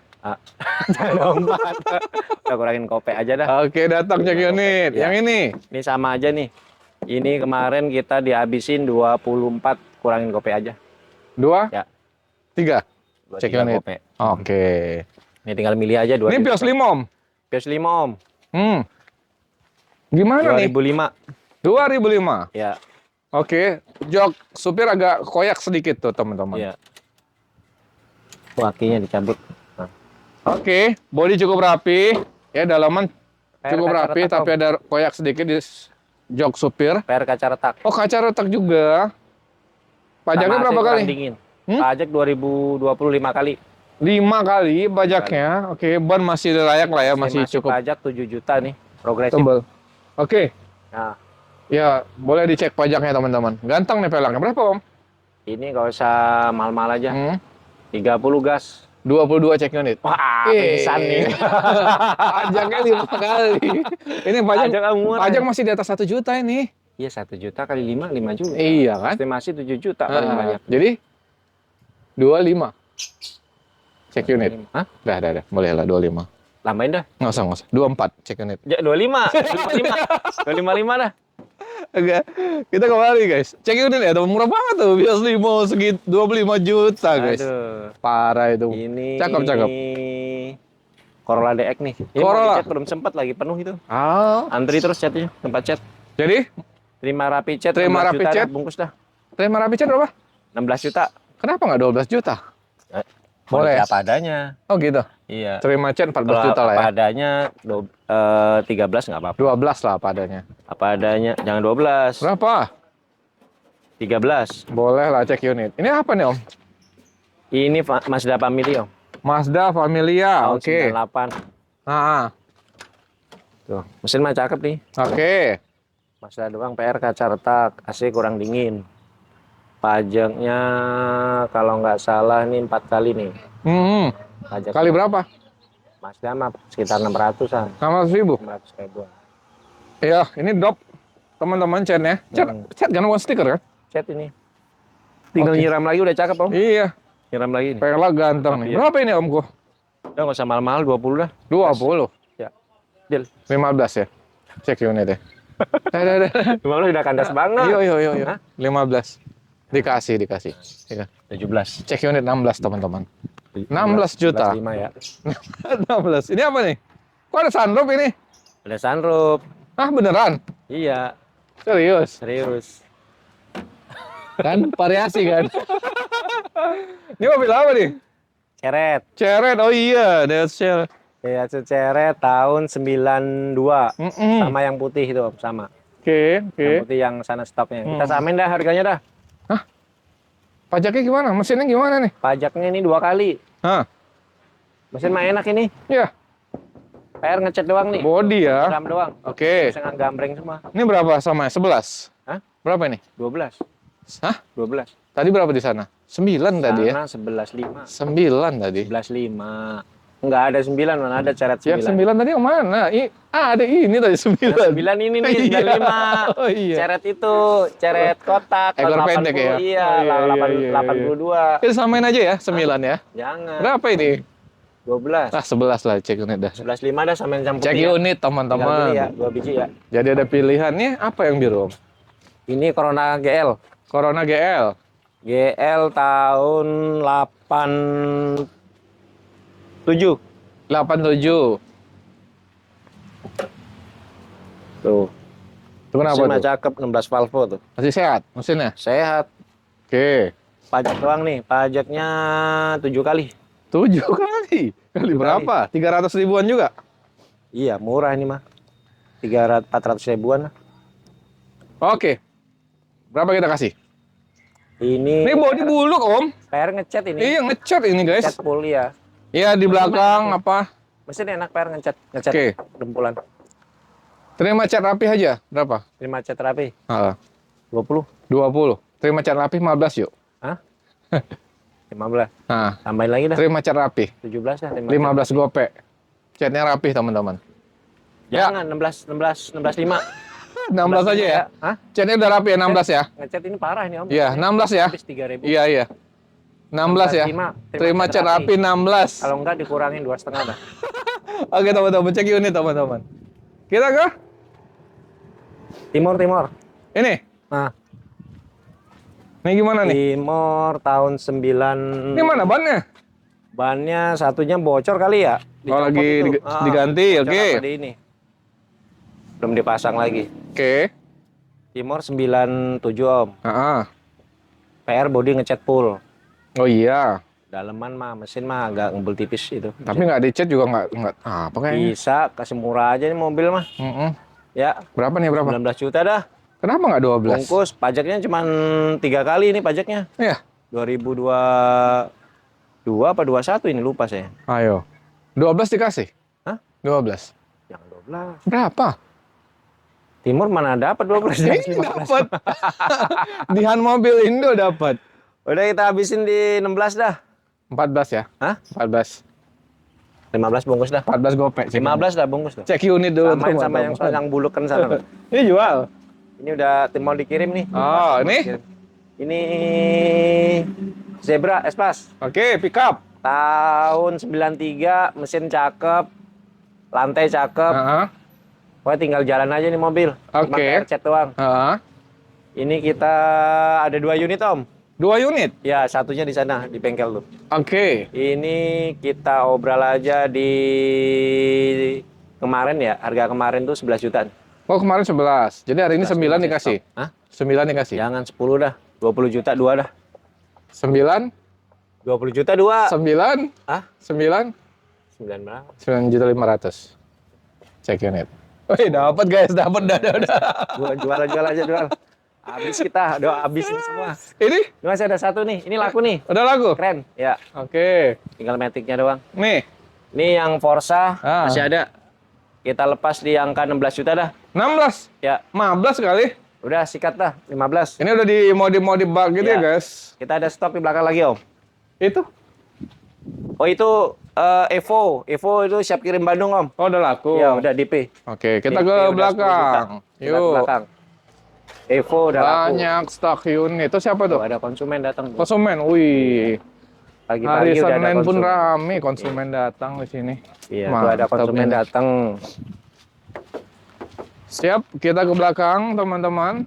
[SPEAKER 1] Jangan 24. Udah kurangin kope aja dah.
[SPEAKER 2] Oke, datang cek unit.
[SPEAKER 1] Ya.
[SPEAKER 2] Yang ini?
[SPEAKER 1] Ini sama aja nih. Ini kemarin kita dihabisin 24, kurangin kope aja.
[SPEAKER 2] 2?
[SPEAKER 1] Ya.
[SPEAKER 2] 3?
[SPEAKER 1] 23
[SPEAKER 2] Cek unit.
[SPEAKER 1] kope.
[SPEAKER 2] Oke.
[SPEAKER 1] Ini tinggal milih aja 2.
[SPEAKER 2] Ini Pios 5 Om?
[SPEAKER 1] Pios 5 Om.
[SPEAKER 2] Gimana nih?
[SPEAKER 1] 2005.
[SPEAKER 2] 2005.
[SPEAKER 1] Ya.
[SPEAKER 2] Oke, jok supir agak koyak sedikit tuh teman-teman.
[SPEAKER 1] Iya. Wakinya dicabut. Nah.
[SPEAKER 2] Oke, bodi cukup rapi, ya dalaman cukup
[SPEAKER 1] kaca
[SPEAKER 2] rapi,
[SPEAKER 1] retak,
[SPEAKER 2] tapi
[SPEAKER 1] Om.
[SPEAKER 2] ada koyak sedikit di jok supir.
[SPEAKER 1] PR kaca retak.
[SPEAKER 2] Oh, kaca retak juga. Pajaknya
[SPEAKER 1] Sama AC
[SPEAKER 2] berapa kali?
[SPEAKER 1] kurang dingin.
[SPEAKER 2] Hmm?
[SPEAKER 1] Pajak 2025 kali.
[SPEAKER 2] 5 kali pajaknya. Oke, ban masih layak lah ya, masih cukup
[SPEAKER 1] Pajak 7 juta nih. Progresif.
[SPEAKER 2] tebal. Oke,
[SPEAKER 1] Nah,
[SPEAKER 2] ya boleh dicek pajaknya teman-teman. Ganteng nih pelangnya. Berapa Om?
[SPEAKER 1] ini nggak usah mal-mal aja. 30 gas.
[SPEAKER 2] 22 cek unit.
[SPEAKER 1] Wah, pingsan nih.
[SPEAKER 2] Pajaknya 5 kali. Ini pajak
[SPEAKER 1] murah.
[SPEAKER 2] pajak masih di atas 1 juta ini.
[SPEAKER 1] Iya, 1 juta kali 5, 5 juta.
[SPEAKER 2] Iya kan?
[SPEAKER 1] Estimasi 7 juta paling banyak.
[SPEAKER 2] Jadi 25 cek unit.
[SPEAKER 1] Hah?
[SPEAKER 2] Dah. Boleh lah 25.
[SPEAKER 1] Tambahin dah.
[SPEAKER 2] Nggak usah. 24 cek unit.
[SPEAKER 1] Ya, 25. 255 dah.
[SPEAKER 2] Oke, kita kembali guys. Cek unit ya, teman murah banget tuh. Bias limo segitu 25 juta guys.
[SPEAKER 1] Aduh.
[SPEAKER 2] Parah itu.
[SPEAKER 1] Ini
[SPEAKER 2] Cakep.
[SPEAKER 1] Corolla DX nih. Ini
[SPEAKER 2] Corolla.
[SPEAKER 1] mau dicat belum sempat lagi penuh itu.
[SPEAKER 2] Ah,
[SPEAKER 1] Antri terus catnya, tempat cat.
[SPEAKER 2] jadi
[SPEAKER 1] Terima rapi cat,
[SPEAKER 2] Terima
[SPEAKER 1] 16
[SPEAKER 2] rapi
[SPEAKER 1] juta
[SPEAKER 2] cat.
[SPEAKER 1] dah, bungkus dah.
[SPEAKER 2] terima rapi cat berapa?
[SPEAKER 1] 16 juta.
[SPEAKER 2] Kenapa nggak 12 juta?
[SPEAKER 1] Boleh.
[SPEAKER 2] Boleh.
[SPEAKER 1] Apa adanya.
[SPEAKER 2] Oh gitu.
[SPEAKER 1] Iya.
[SPEAKER 2] Terima cat 14
[SPEAKER 1] Kalau
[SPEAKER 2] juta lah
[SPEAKER 1] apa
[SPEAKER 2] ya.
[SPEAKER 1] adanya 13 nggak apa-apa.
[SPEAKER 2] 12 lah apa adanya.
[SPEAKER 1] Apa adanya, jangan 12.
[SPEAKER 2] Berapa?
[SPEAKER 1] 13.
[SPEAKER 2] Boleh lah cek unit. Ini apa nih Om?
[SPEAKER 1] Ini Mazda Familia.
[SPEAKER 2] Mazda Familia.
[SPEAKER 1] Tahun
[SPEAKER 2] Oke.
[SPEAKER 1] 98.
[SPEAKER 2] Nah,
[SPEAKER 1] Tuh, mesin mah cakep nih.
[SPEAKER 2] oke.
[SPEAKER 1] Mazda doang, PR kaca retak, AC kurang dingin. Pajaknya kalau nggak salah nih 4 kali nih. Pajak
[SPEAKER 2] Kali berapa?
[SPEAKER 1] Mazda mah sekitar 600-an.
[SPEAKER 2] 600.000.
[SPEAKER 1] 600 ribuan.
[SPEAKER 2] Iya, ini drop teman-teman catnya. Cat kan one sticker kan?
[SPEAKER 1] Cat ini. Tinggal
[SPEAKER 2] Oke.
[SPEAKER 1] nyiram lagi udah cakep Om.
[SPEAKER 2] Iya,
[SPEAKER 1] Nyiram lagi nih.
[SPEAKER 2] pelak ganteng nih.
[SPEAKER 1] Iya.
[SPEAKER 2] Berapa ini Omku?
[SPEAKER 1] Udah nggak usah mahal-mahal, 20 dah.
[SPEAKER 2] 20.
[SPEAKER 1] Ya. Deal.
[SPEAKER 2] 15 ya. Cek unit ya. Dah.
[SPEAKER 1] 15 udah kandas banget.
[SPEAKER 2] Yo.
[SPEAKER 1] Hah?
[SPEAKER 2] 15. Dikasih. Iya.
[SPEAKER 1] 17.
[SPEAKER 2] Cek unit 16 teman-teman. 16 juta.
[SPEAKER 1] 5 ya.
[SPEAKER 2] 16. Ini apa nih? Kok ada sunroof ini?
[SPEAKER 1] Ada sunroof.
[SPEAKER 2] Ah beneran?
[SPEAKER 1] Iya,
[SPEAKER 2] Serius?
[SPEAKER 1] serius.
[SPEAKER 2] Kan variasi kan? Ini mobil apa nih?
[SPEAKER 1] Ceret.
[SPEAKER 2] Ceret. Oh iya, that's Ceret.
[SPEAKER 1] Daihatsu Ceret tahun 92. Sama yang putih itu, Om, sama.
[SPEAKER 2] Oke.
[SPEAKER 1] Yang putih yang sana stoknya. Kita samain dah harganya dah.
[SPEAKER 2] Pajaknya gimana? Mesinnya gimana nih?
[SPEAKER 1] Pajaknya ini 2 kali.
[SPEAKER 2] Hah?
[SPEAKER 1] Mesin mah enak ini.
[SPEAKER 2] Ya,
[SPEAKER 1] PR ngecat doang nih.
[SPEAKER 2] body ya.
[SPEAKER 1] Ram doang.
[SPEAKER 2] Oke.
[SPEAKER 1] Mesin gambreng semua.
[SPEAKER 2] Ini berapa sama 11?
[SPEAKER 1] Hah?
[SPEAKER 2] Berapa ini?
[SPEAKER 1] 12.
[SPEAKER 2] Hah?
[SPEAKER 1] 12.
[SPEAKER 2] Tadi berapa di sana? 9 tadi ya?
[SPEAKER 1] Sana 11,5.
[SPEAKER 2] 9 tadi.
[SPEAKER 1] 11,5. Enggak ada 9, mana ada coret 9.
[SPEAKER 2] Yang 9 tadi yang mana? Ada ini tadi 9.
[SPEAKER 1] Nah, 9 ini nih, 95.
[SPEAKER 2] Oh iya.
[SPEAKER 1] Coret itu, coret kotak.
[SPEAKER 2] Ekor
[SPEAKER 1] 80,
[SPEAKER 2] pendek ya?
[SPEAKER 1] Iya,
[SPEAKER 2] Oh, iya, iya,
[SPEAKER 1] 82.
[SPEAKER 2] Itu samain aja ya, 9 ya.
[SPEAKER 1] Jangan.
[SPEAKER 2] Berapa ini?
[SPEAKER 1] 12.
[SPEAKER 2] 11 lah, cek unit dah.
[SPEAKER 1] 11,5 dah sama yang campur.
[SPEAKER 2] Cek unit teman-teman.
[SPEAKER 1] Ya, 2 biji ya.
[SPEAKER 2] Jadi ada pilihannya, apa yang biru? Om?
[SPEAKER 1] Ini Corona GL.
[SPEAKER 2] Corona GL.
[SPEAKER 1] GL tahun 87.
[SPEAKER 2] 87.
[SPEAKER 1] Tuh.
[SPEAKER 2] Itu kenapa
[SPEAKER 1] Mesin mah
[SPEAKER 2] tuh?
[SPEAKER 1] cakep, 16 valvo tuh.
[SPEAKER 2] Masih sehat mesinnya?
[SPEAKER 1] Sehat.
[SPEAKER 2] Oke.
[SPEAKER 1] Pajak doang nih, pajaknya 7 kali.
[SPEAKER 2] 7 kali. Kali berapa? 300 ribuan juga?
[SPEAKER 1] Iya, murah ini mah. 400 ribuan lah.
[SPEAKER 2] Oke. Berapa kita kasih?
[SPEAKER 1] Ini
[SPEAKER 2] Body buluk, Om.
[SPEAKER 1] PR ngecat ini.
[SPEAKER 2] Iya, ngecat ini, guys.
[SPEAKER 1] Ngecat full ya.
[SPEAKER 2] Iya, di belakang apa?
[SPEAKER 1] Mesin enak PR ngecat
[SPEAKER 2] Oke.
[SPEAKER 1] dempulan.
[SPEAKER 2] Terima cat rapi aja. Berapa?
[SPEAKER 1] Terima cat rapi.
[SPEAKER 2] 20.
[SPEAKER 1] 20.
[SPEAKER 2] Terima cat rapi 15 yuk.
[SPEAKER 1] Hah? 15.
[SPEAKER 2] Nah,
[SPEAKER 1] Tambahin lagi dah.
[SPEAKER 2] terima cat rapi.
[SPEAKER 1] 17 ya.
[SPEAKER 2] 15 gope. Catnya rapi, teman-teman.
[SPEAKER 1] Jangan 16,5.
[SPEAKER 2] 16 aja ya.
[SPEAKER 1] Hah?
[SPEAKER 2] Catnya udah rapi ya, 16 ya.
[SPEAKER 1] Ngecat ini parah ini Om.
[SPEAKER 2] Iya, 16 ya.
[SPEAKER 1] Habis 3.000.
[SPEAKER 2] Iya, iya. 16 ya. Terima cat rapi 16.
[SPEAKER 1] Kalau enggak dikurangin 2,5 dah.
[SPEAKER 2] Oke, teman-teman, cek unit, teman-teman. Kita ke
[SPEAKER 1] Timur.
[SPEAKER 2] ini.
[SPEAKER 1] Nah,
[SPEAKER 2] Ini gimana nih?
[SPEAKER 1] Timur tahun 9.
[SPEAKER 2] Ini mana bannya?
[SPEAKER 1] Bannya satunya bocor kali ya?
[SPEAKER 2] Oh,
[SPEAKER 1] Dicopot
[SPEAKER 2] lagi
[SPEAKER 1] itu.
[SPEAKER 2] diganti,
[SPEAKER 1] Bocor
[SPEAKER 2] oke.
[SPEAKER 1] apa di ini. Belum dipasang lagi.
[SPEAKER 2] Oke.
[SPEAKER 1] Timur 97 Om. PR body ngecat full.
[SPEAKER 2] Oh iya.
[SPEAKER 1] Daleman mah mesin mah agak ngebul tipis itu.
[SPEAKER 2] Tapi nggak dicat juga nggak apa kayaknya.
[SPEAKER 1] Bisa kasih murah aja nih mobil mah. Ya.
[SPEAKER 2] Berapa nih, berapa?
[SPEAKER 1] 19 juta dah.
[SPEAKER 2] Kenapa nggak 12?
[SPEAKER 1] Bungkus pajaknya cuma 3 kali ini pajaknya.
[SPEAKER 2] Iya.
[SPEAKER 1] 2022 apa 21 ini lupa saya.
[SPEAKER 2] Ayo. 12 dikasih?
[SPEAKER 1] Hah?
[SPEAKER 2] 12.
[SPEAKER 1] Yang 12.
[SPEAKER 2] Berapa?
[SPEAKER 1] Timur mana dapat 12?
[SPEAKER 2] Ini dapat. Di Han Mobil Indo dapat.
[SPEAKER 1] Udah kita habisin di 16 dah.
[SPEAKER 2] 14 ya?
[SPEAKER 1] Hah?
[SPEAKER 2] 14.
[SPEAKER 1] 15 bungkus dah.
[SPEAKER 2] 14 gopek.
[SPEAKER 1] 15 dah bungkus dah.
[SPEAKER 2] Cek unit dulu.
[SPEAKER 1] Samain sama yang bulukan sana.
[SPEAKER 2] Ini jual.
[SPEAKER 1] Ini udah mau dikirim nih.
[SPEAKER 2] Oh, ini?
[SPEAKER 1] Ini Zebra Espas.
[SPEAKER 2] Oke, pick up.
[SPEAKER 1] Tahun 93, mesin cakep, lantai cakep. Pokoknya tinggal jalan aja nih mobil.
[SPEAKER 2] Oke.
[SPEAKER 1] Cat doang. Ini kita ada 2 unit Om.
[SPEAKER 2] 2 unit?
[SPEAKER 1] Ya, satunya di sana, di bengkel tuh.
[SPEAKER 2] Oke.
[SPEAKER 1] Ini kita obral aja di kemarin ya, harga kemarin tuh 11 jutaan.
[SPEAKER 2] Oh, kemarin 11. Jadi hari ini 9 dikasih?
[SPEAKER 1] Hah?
[SPEAKER 2] 9 dikasih?
[SPEAKER 1] Jangan 10 dah. 20 juta 2 dah.
[SPEAKER 2] 9?
[SPEAKER 1] 20 juta 2.
[SPEAKER 2] 9?
[SPEAKER 1] Hah?
[SPEAKER 2] 9?
[SPEAKER 1] 9 berapa?
[SPEAKER 2] 9.500.000. Cek unit. Wih, dapat guys, dapat dah.
[SPEAKER 1] Jual aja jual. Habis kita, udah habisin semua.
[SPEAKER 2] Ini?
[SPEAKER 1] Masih ada satu nih, ini laku nih.
[SPEAKER 2] Udah laku?
[SPEAKER 1] Keren, ya.
[SPEAKER 2] Oke.
[SPEAKER 1] Tinggal metiknya doang.
[SPEAKER 2] Nih.
[SPEAKER 1] Ini yang Forza
[SPEAKER 2] Ah.
[SPEAKER 1] masih ada. Kita lepas di angka 16 juta dah.
[SPEAKER 2] 16?
[SPEAKER 1] Ya,
[SPEAKER 2] 15 kali?
[SPEAKER 1] udah sikat dah, 15.
[SPEAKER 2] Ini udah di modif bak gitu ya
[SPEAKER 1] Ya.
[SPEAKER 2] guys?
[SPEAKER 1] Kita ada stok di belakang lagi Om.
[SPEAKER 2] Itu?
[SPEAKER 1] Oh itu Evo itu siap kirim Bandung Om.
[SPEAKER 2] Oh, udah laku?
[SPEAKER 1] Ya udah DP.
[SPEAKER 2] Oke, kita
[SPEAKER 1] DP
[SPEAKER 2] ke
[SPEAKER 1] udah 10
[SPEAKER 2] belakang.
[SPEAKER 1] juta. Kita ke
[SPEAKER 2] Yuk.
[SPEAKER 1] belakang. Evo udah laku.
[SPEAKER 2] Banyak stok unit. Itu siapa
[SPEAKER 1] Tuh,
[SPEAKER 2] tuh?
[SPEAKER 1] ada konsumen datang. tuh.
[SPEAKER 2] Konsumen. Wih. Hari
[SPEAKER 1] Pagi-pagi udah ada
[SPEAKER 2] Senin pun
[SPEAKER 1] konsumen.
[SPEAKER 2] rame konsumen datang di sini.
[SPEAKER 1] Iya, tuh ada konsumen datang.
[SPEAKER 2] Siap, kita ke belakang teman-teman.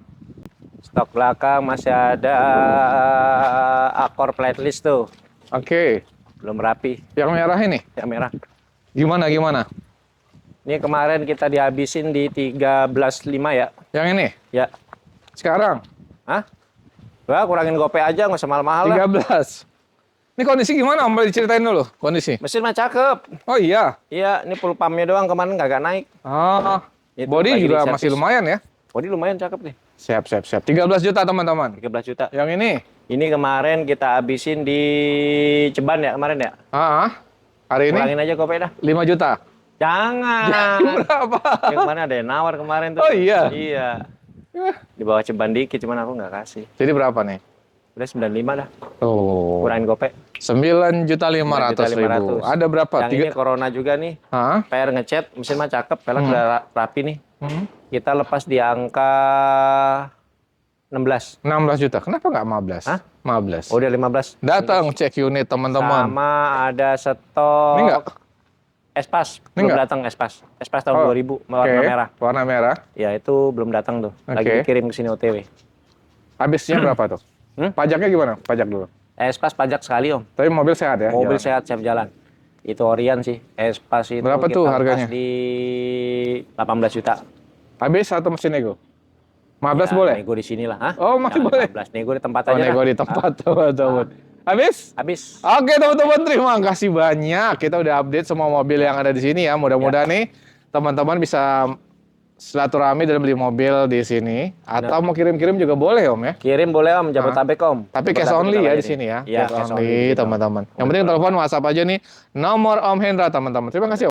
[SPEAKER 1] Stok belakang masih ada Accord playlist tuh.
[SPEAKER 2] Oke,
[SPEAKER 1] Belum rapi,
[SPEAKER 2] yang merah ini.
[SPEAKER 1] yang merah.
[SPEAKER 2] Gimana?
[SPEAKER 1] Ini kemarin kita dihabisin di 13.5 ya.
[SPEAKER 2] Yang ini?
[SPEAKER 1] Ya.
[SPEAKER 2] Sekarang?
[SPEAKER 1] Hah? Wah, kurangin gopay aja, nggak usah mahal-mahal lah.
[SPEAKER 2] 13. Ini kondisi gimana Om? Boleh diceritain dulu kondisi.
[SPEAKER 1] Mesin mah cakep.
[SPEAKER 2] Oh iya.
[SPEAKER 1] Iya, ini full pumpnya doang kemarin nggak naik.
[SPEAKER 2] Ah,
[SPEAKER 1] Itu
[SPEAKER 2] body
[SPEAKER 1] lagi
[SPEAKER 2] juga
[SPEAKER 1] di
[SPEAKER 2] masih
[SPEAKER 1] servis.
[SPEAKER 2] lumayan ya.
[SPEAKER 1] Body lumayan cakep nih.
[SPEAKER 2] Siap. 13 juta teman-teman.
[SPEAKER 1] 13 juta.
[SPEAKER 2] Yang ini?
[SPEAKER 1] Ini kemarin kita habisin di Ceban ya kemarin ya.
[SPEAKER 2] Hari ini
[SPEAKER 1] Kurangin aja kopi dah.
[SPEAKER 2] 5 juta.
[SPEAKER 1] Jangan.
[SPEAKER 2] Berapa?
[SPEAKER 1] Yang kemarin ada yang nawar kemarin tuh.
[SPEAKER 2] Oh iya.
[SPEAKER 1] Iya. Di bawah Ceban dikit, cuman aku nggak kasih.
[SPEAKER 2] Jadi berapa nih?
[SPEAKER 1] Udah 95 dah.
[SPEAKER 2] Oh.
[SPEAKER 1] Kurangin kopi.
[SPEAKER 2] 9.500.000. Ada berapa?
[SPEAKER 1] Yang ini Corona juga nih. PR ngecat, mesin mah cakep, pelek udah rapi nih. Kita lepas di angka 16.
[SPEAKER 2] 16 juta. Kenapa nggak 15?
[SPEAKER 1] Hah?
[SPEAKER 2] 15.
[SPEAKER 1] Oh, udah 15.
[SPEAKER 2] Datang cek unit teman-teman.
[SPEAKER 1] Sama ada stok.
[SPEAKER 2] Ini enggak?
[SPEAKER 1] Espas.
[SPEAKER 2] Ini
[SPEAKER 1] Belum
[SPEAKER 2] enggak?
[SPEAKER 1] datang Espas. Espas tahun 2000, warna
[SPEAKER 2] Oke.
[SPEAKER 1] merah.
[SPEAKER 2] Warna merah.
[SPEAKER 1] Ya, itu belum datang tuh. Lagi
[SPEAKER 2] Oke.
[SPEAKER 1] dikirim ke sini OTW.
[SPEAKER 2] Habisnya berapa tuh? Pajaknya gimana? Pajak dulu.
[SPEAKER 1] Espas pajak sekali, Om.
[SPEAKER 2] Tapi mobil sehat ya?
[SPEAKER 1] Mobil
[SPEAKER 2] jalan.
[SPEAKER 1] sehat, siap jalan. Itu Orion sih. Espas itu
[SPEAKER 2] Berapa
[SPEAKER 1] kita
[SPEAKER 2] tuh
[SPEAKER 1] lepas
[SPEAKER 2] harganya?
[SPEAKER 1] di 18 juta.
[SPEAKER 2] Habis atau mesin nego? 15
[SPEAKER 1] Ya,
[SPEAKER 2] boleh?
[SPEAKER 1] Nego di sinilah. Hah?
[SPEAKER 2] Oh, masih
[SPEAKER 1] Jangan
[SPEAKER 2] boleh?
[SPEAKER 1] 15. Nego di tempat
[SPEAKER 2] Oh,
[SPEAKER 1] aja.
[SPEAKER 2] nego
[SPEAKER 1] dah.
[SPEAKER 2] di tempat, teman-teman. Habis?
[SPEAKER 1] Habis.
[SPEAKER 2] Oke, teman-teman, terima kasih banyak. Kita udah update semua mobil yang ada di sini ya. Mudah-mudahan nih teman-teman bisa silaturahmi dan beli mobil di sini. Atau mau kirim-kirim juga boleh, Om ya.
[SPEAKER 1] Kirim boleh, Om. Jabodetabek, Om.
[SPEAKER 2] Tapi cash
[SPEAKER 1] Jabodetabek
[SPEAKER 2] only
[SPEAKER 1] kita
[SPEAKER 2] ya di
[SPEAKER 1] layanin.
[SPEAKER 2] sini ya.
[SPEAKER 1] Iya,
[SPEAKER 2] Cash
[SPEAKER 1] cash
[SPEAKER 2] only,
[SPEAKER 1] only, gitu.
[SPEAKER 2] teman-teman. Yang penting telepon WhatsApp aja nih. Nomor Om Hendra, teman-teman. Terima kasih, Om.